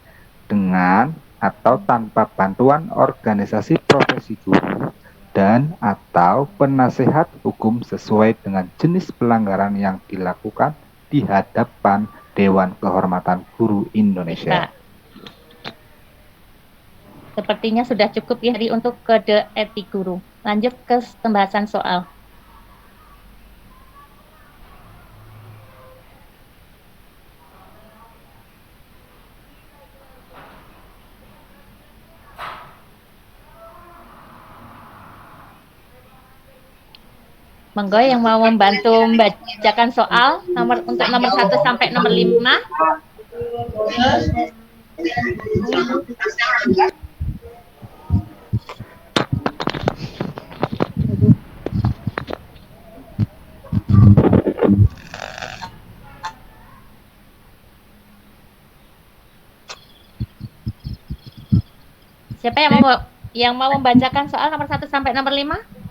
dengan atau tanpa bantuan organisasi profesi guru dan atau penasehat hukum sesuai dengan jenis pelanggaran yang dilakukan di hadapan Dewan Kehormatan Guru Indonesia. Sepertinya sudah cukup ya untuk kode etik guru. Lanjut ke pembahasan soal. Monggo yang mau membantu membacakan soal untuk nomor 1 sampai nomor 5. Siapa yang mau membacakan soal nomor 1 sampai nomor 5?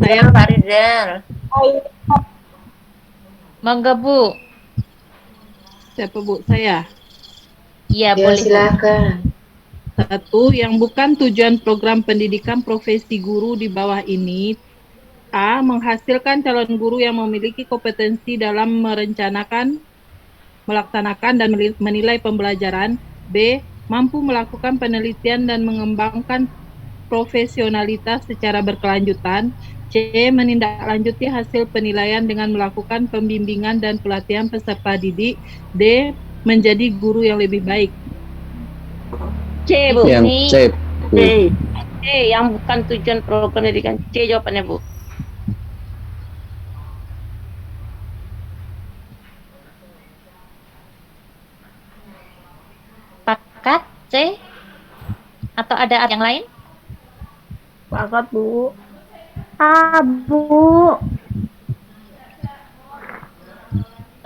Saya Pak Rizal. Monggo Bu. Siapa Bu? Saya. Iya, Ya, boleh. silakan. 1. Yang bukan tujuan program pendidikan profesi guru di bawah ini. A. Menghasilkan calon guru yang memiliki kompetensi dalam merencanakan, melaksanakan, dan menilai pembelajaran. B. Mampu melakukan penelitian dan mengembangkan profesionalitas secara berkelanjutan. C. Menindaklanjuti hasil penilaian dengan melakukan pembimbingan dan pelatihan peserta didik. D. Menjadi guru yang lebih baik. C, Bu. Yang C, Bu. C, yang bukan tujuan program pendidikan. C jawabannya, Bu. Pakat C? Atau ada yang lain? Pakat, Bu. Bu.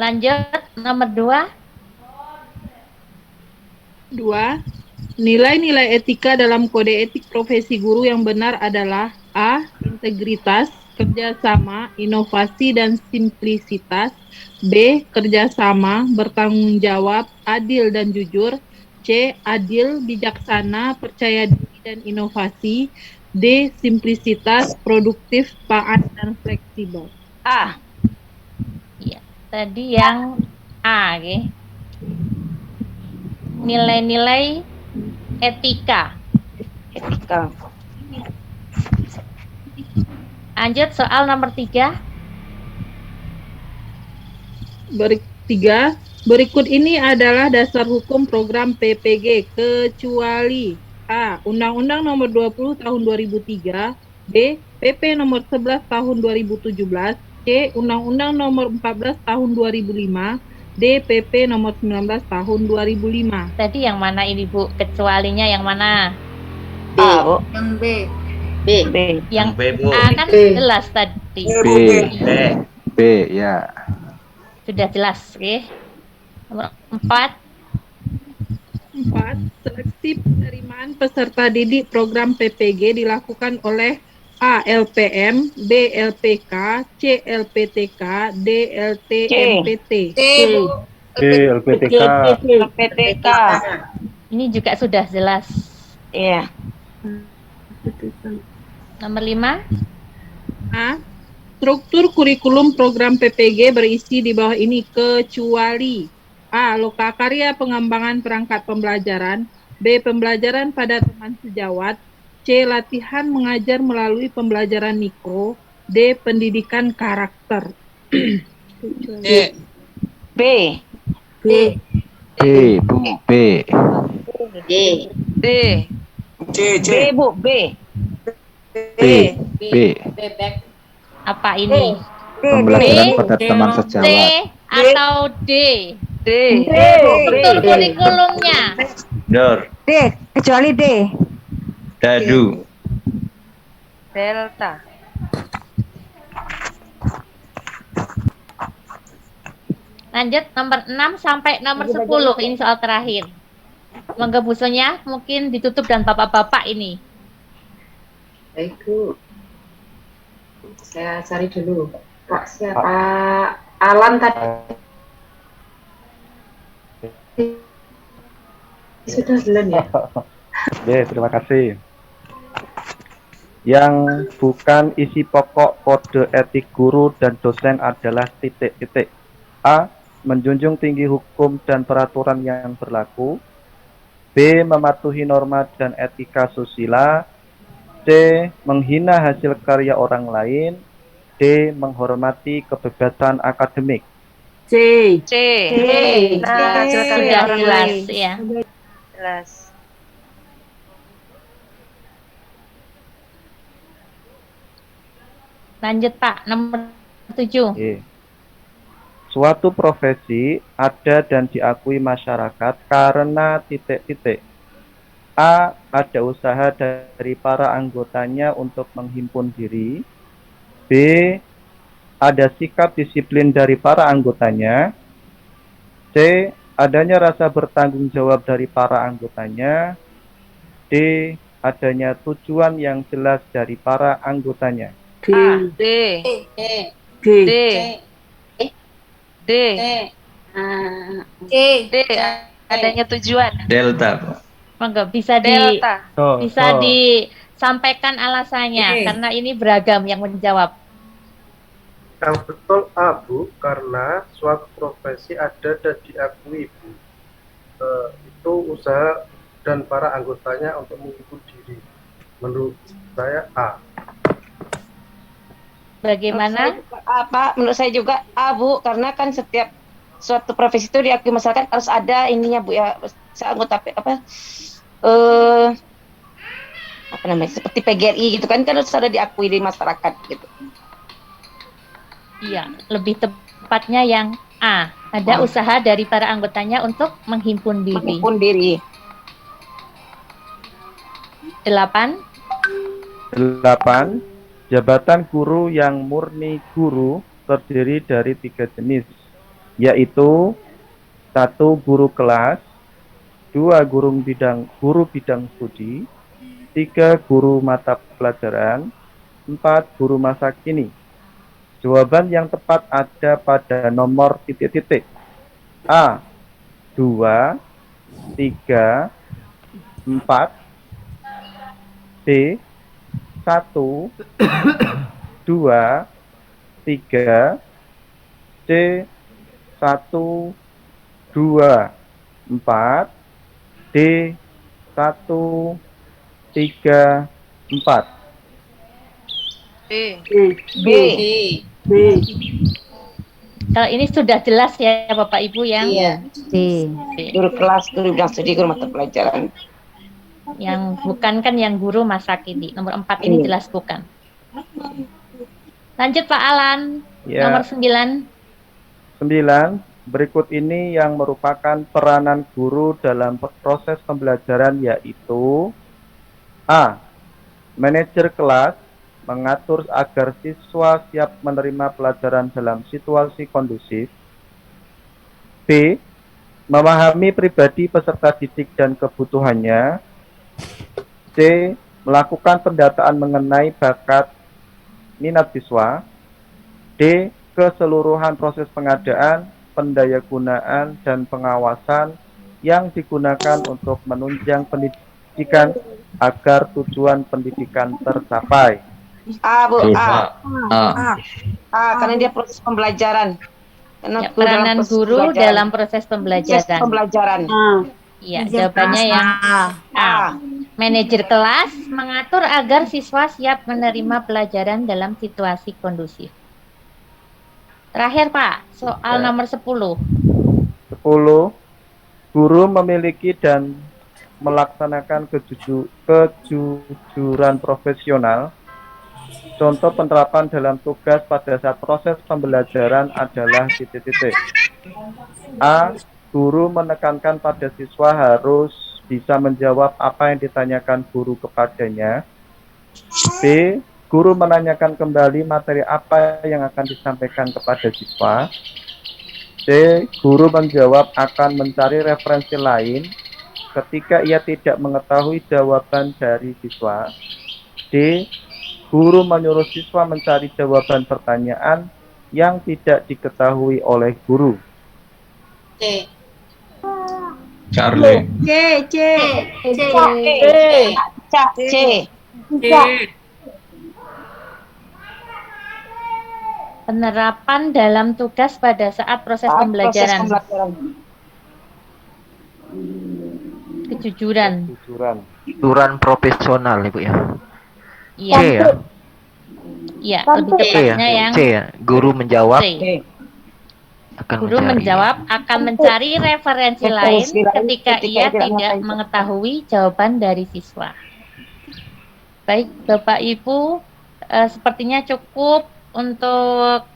Lanjut nomor 2. 2. Nilai-nilai etika dalam kode etik profesi guru yang benar adalah A. Integritas, kerjasama, inovasi, dan simplisitas. B. Kerjasama, bertanggung jawab, adil, dan jujur. C. Adil, bijaksana, percaya diri, dan inovasi. D. Simplisitas, produktif, taat, dan fleksibel. A. Iya, tadi yang A, oke. Nilai-nilai etika. Etika. Lanjut soal nomor 3. 3. Berikut ini adalah dasar hukum program PPG kecuali A. Undang-Undang Nomor 20 Tahun 2003. B. PP Nomor 11 Tahun 2017. C. Undang-Undang Nomor 14 Tahun 2005. D. PP Nomor 19 Tahun 2005. Tadi yang mana ini Bu? Kecualinya yang mana? B. A, Bu. Yang B. B. B. Yang B, Bu. A kan B. jelas tadi. B. B. B, ya. Sudah jelas, oke. Nomor 4. 4. Seleksi penerimaan peserta didik program PPG dilakukan oleh A. LPM, B. LPK, C. LPTK, D. LTMPT. C, Bu. LPTK. LPTK. Ini juga sudah jelas. Iya. Nomor 5. A. Struktur kurikulum program PPG berisi di bawah ini kecuali A. Lokakarya pengembangan perangkat pembelajaran. B. Pembelajaran pada teman sejawat. C. Latihan mengajar melalui pembelajaran mikro. D. Pendidikan karakter. D. B. B. B, Bu. B. D. D. C, C. B, Bu. B. B. B. Bebek. Apa ini? Pembelajaran pada teman C. sejawat. atau D? D. Untuk kurikulumnya. Dor. D, kecuali D. Dadu. Delta. Lanjut nomor 6 sampai nomor 10. Ini soal terakhir. Monggo Bu Sonia, mungkin ditutup dan bapak-bapak ini. Baik, Bu. Saya cari dulu. Pak siapa? Alan tadi. Sudah belum ya? Oke, terima kasih. Yang bukan isi pokok kode etik guru dan dosen adalah titik-titik. A. Menjunjung tinggi hukum dan peraturan yang berlaku. B. Mematuhi norma dan etika susila. C. Menghina hasil karya orang lain. D. Menghormati kebebasan akademik. C. Nah, sudah jelas ya. Jelas. Lanjut Pak, nomor 7. Oke. Suatu profesi ada dan diakui masyarakat karena titik-titik. A. Ada usaha dari para anggotanya untuk menghimpun diri. B. Ada sikap disiplin dari para anggotanya. C. Adanya rasa bertanggung jawab dari para anggotanya. D. Adanya tujuan yang jelas dari para anggotanya. D. Adanya tujuan. Delta, Bu. Monggo bisa disampaikan alasannya karena ini beragam yang menjawab. Yang betul A, Bu, karena suatu profesi ada dan diakui, Bu. Itu usaha dan para anggotanya untuk menghibur diri. Menurut saya A. Bagaimana? Menurut saya juga A, Bu, karena kan setiap suatu profesi itu diakui masyarakat harus ada ininya, Bu, ya, anggota seperti PGRI gitu kan harus ada diakui di masyarakat gitu. Iya, lebih tepatnya yang A. Ada usaha dari para anggotanya untuk menghimpun diri. 8. Jabatan guru yang murni guru terdiri dari 3 jenis, yaitu 1. Guru kelas, 2. Guru bidang studi, 3. Guru mata pelajaran, 4. Guru masa kini. Jawaban yang tepat ada pada nomor titik-titik. A. 2, 3, 4. B. 1, 2, 3. C. 1, 2, 4. D. 1, 3, 4. B. Kalau ini sudah jelas ya Bapak Ibu yang D. Guru kelas, guru bidang studi, guru mata pelajaran. Yang bukan kan yang guru masa kini. Nomor 4 ini jelas bukan. Lanjut Pak Alan. Ya. Nomor 9. 9. Berikut ini yang merupakan peranan guru dalam proses pembelajaran, yaitu A. Manajer kelas, mengatur agar siswa siap menerima pelajaran dalam situasi kondusif. B. Memahami pribadi peserta didik dan kebutuhannya. C. Melakukan pendataan mengenai bakat minat siswa. D. Keseluruhan proses pengadaan, pendayagunaan, dan pengawasan yang digunakan untuk menunjang pendidikan agar tujuan pendidikan tercapai. A, Bu. Karena dia proses pembelajaran. Ya, peranan guru dalam proses pembelajaran. Iya, jawabannya yang A. Manajer kelas mengatur agar siswa siap menerima pelajaran dalam situasi kondusif. Terakhir Pak, soal nomor 10. 10. Guru memiliki dan melaksanakan kejujuran profesional. Contoh penerapan dalam tugas pada saat proses pembelajaran adalah titik-titik. A. Guru menekankan pada siswa harus bisa menjawab apa yang ditanyakan guru kepadanya. B. Guru menanyakan kembali materi apa yang akan disampaikan kepada siswa. C. Guru menjawab akan mencari referensi lain ketika ia tidak mengetahui jawaban dari siswa. D. Guru menyuruh siswa mencari jawaban pertanyaan yang tidak diketahui oleh guru. C. Charlie. C. Penerapan dalam tugas pada saat proses pembelajaran. Kejujuran. Kejujuran profesional, Ibu ya. Iya. C ya. Iya, lebih C ya. tepatnya yang C ya. Guru menjawab. C. Akan Guru menjawab akan mencari referensi lain ketika ia tidak mengetahui jawaban dari siswa. Baik, Bapak Ibu, sepertinya cukup untuk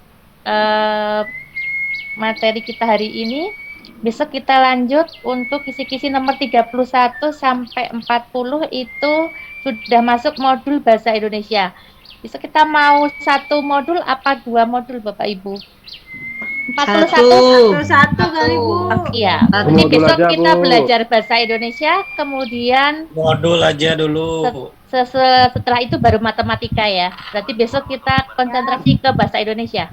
materi kita hari ini. Besok kita lanjut untuk kisi-kisi nomor 31 sampai 40 itu sudah masuk modul bahasa Indonesia. Besok kita mau satu modul apa dua modul Bapak Ibu? 41 kali Bu. Iya. Jadi besok kita belajar bahasa Indonesia, kemudian Modul aja dulu. setelah itu baru matematika ya. Berarti besok kita konsentrasi ke bahasa Indonesia.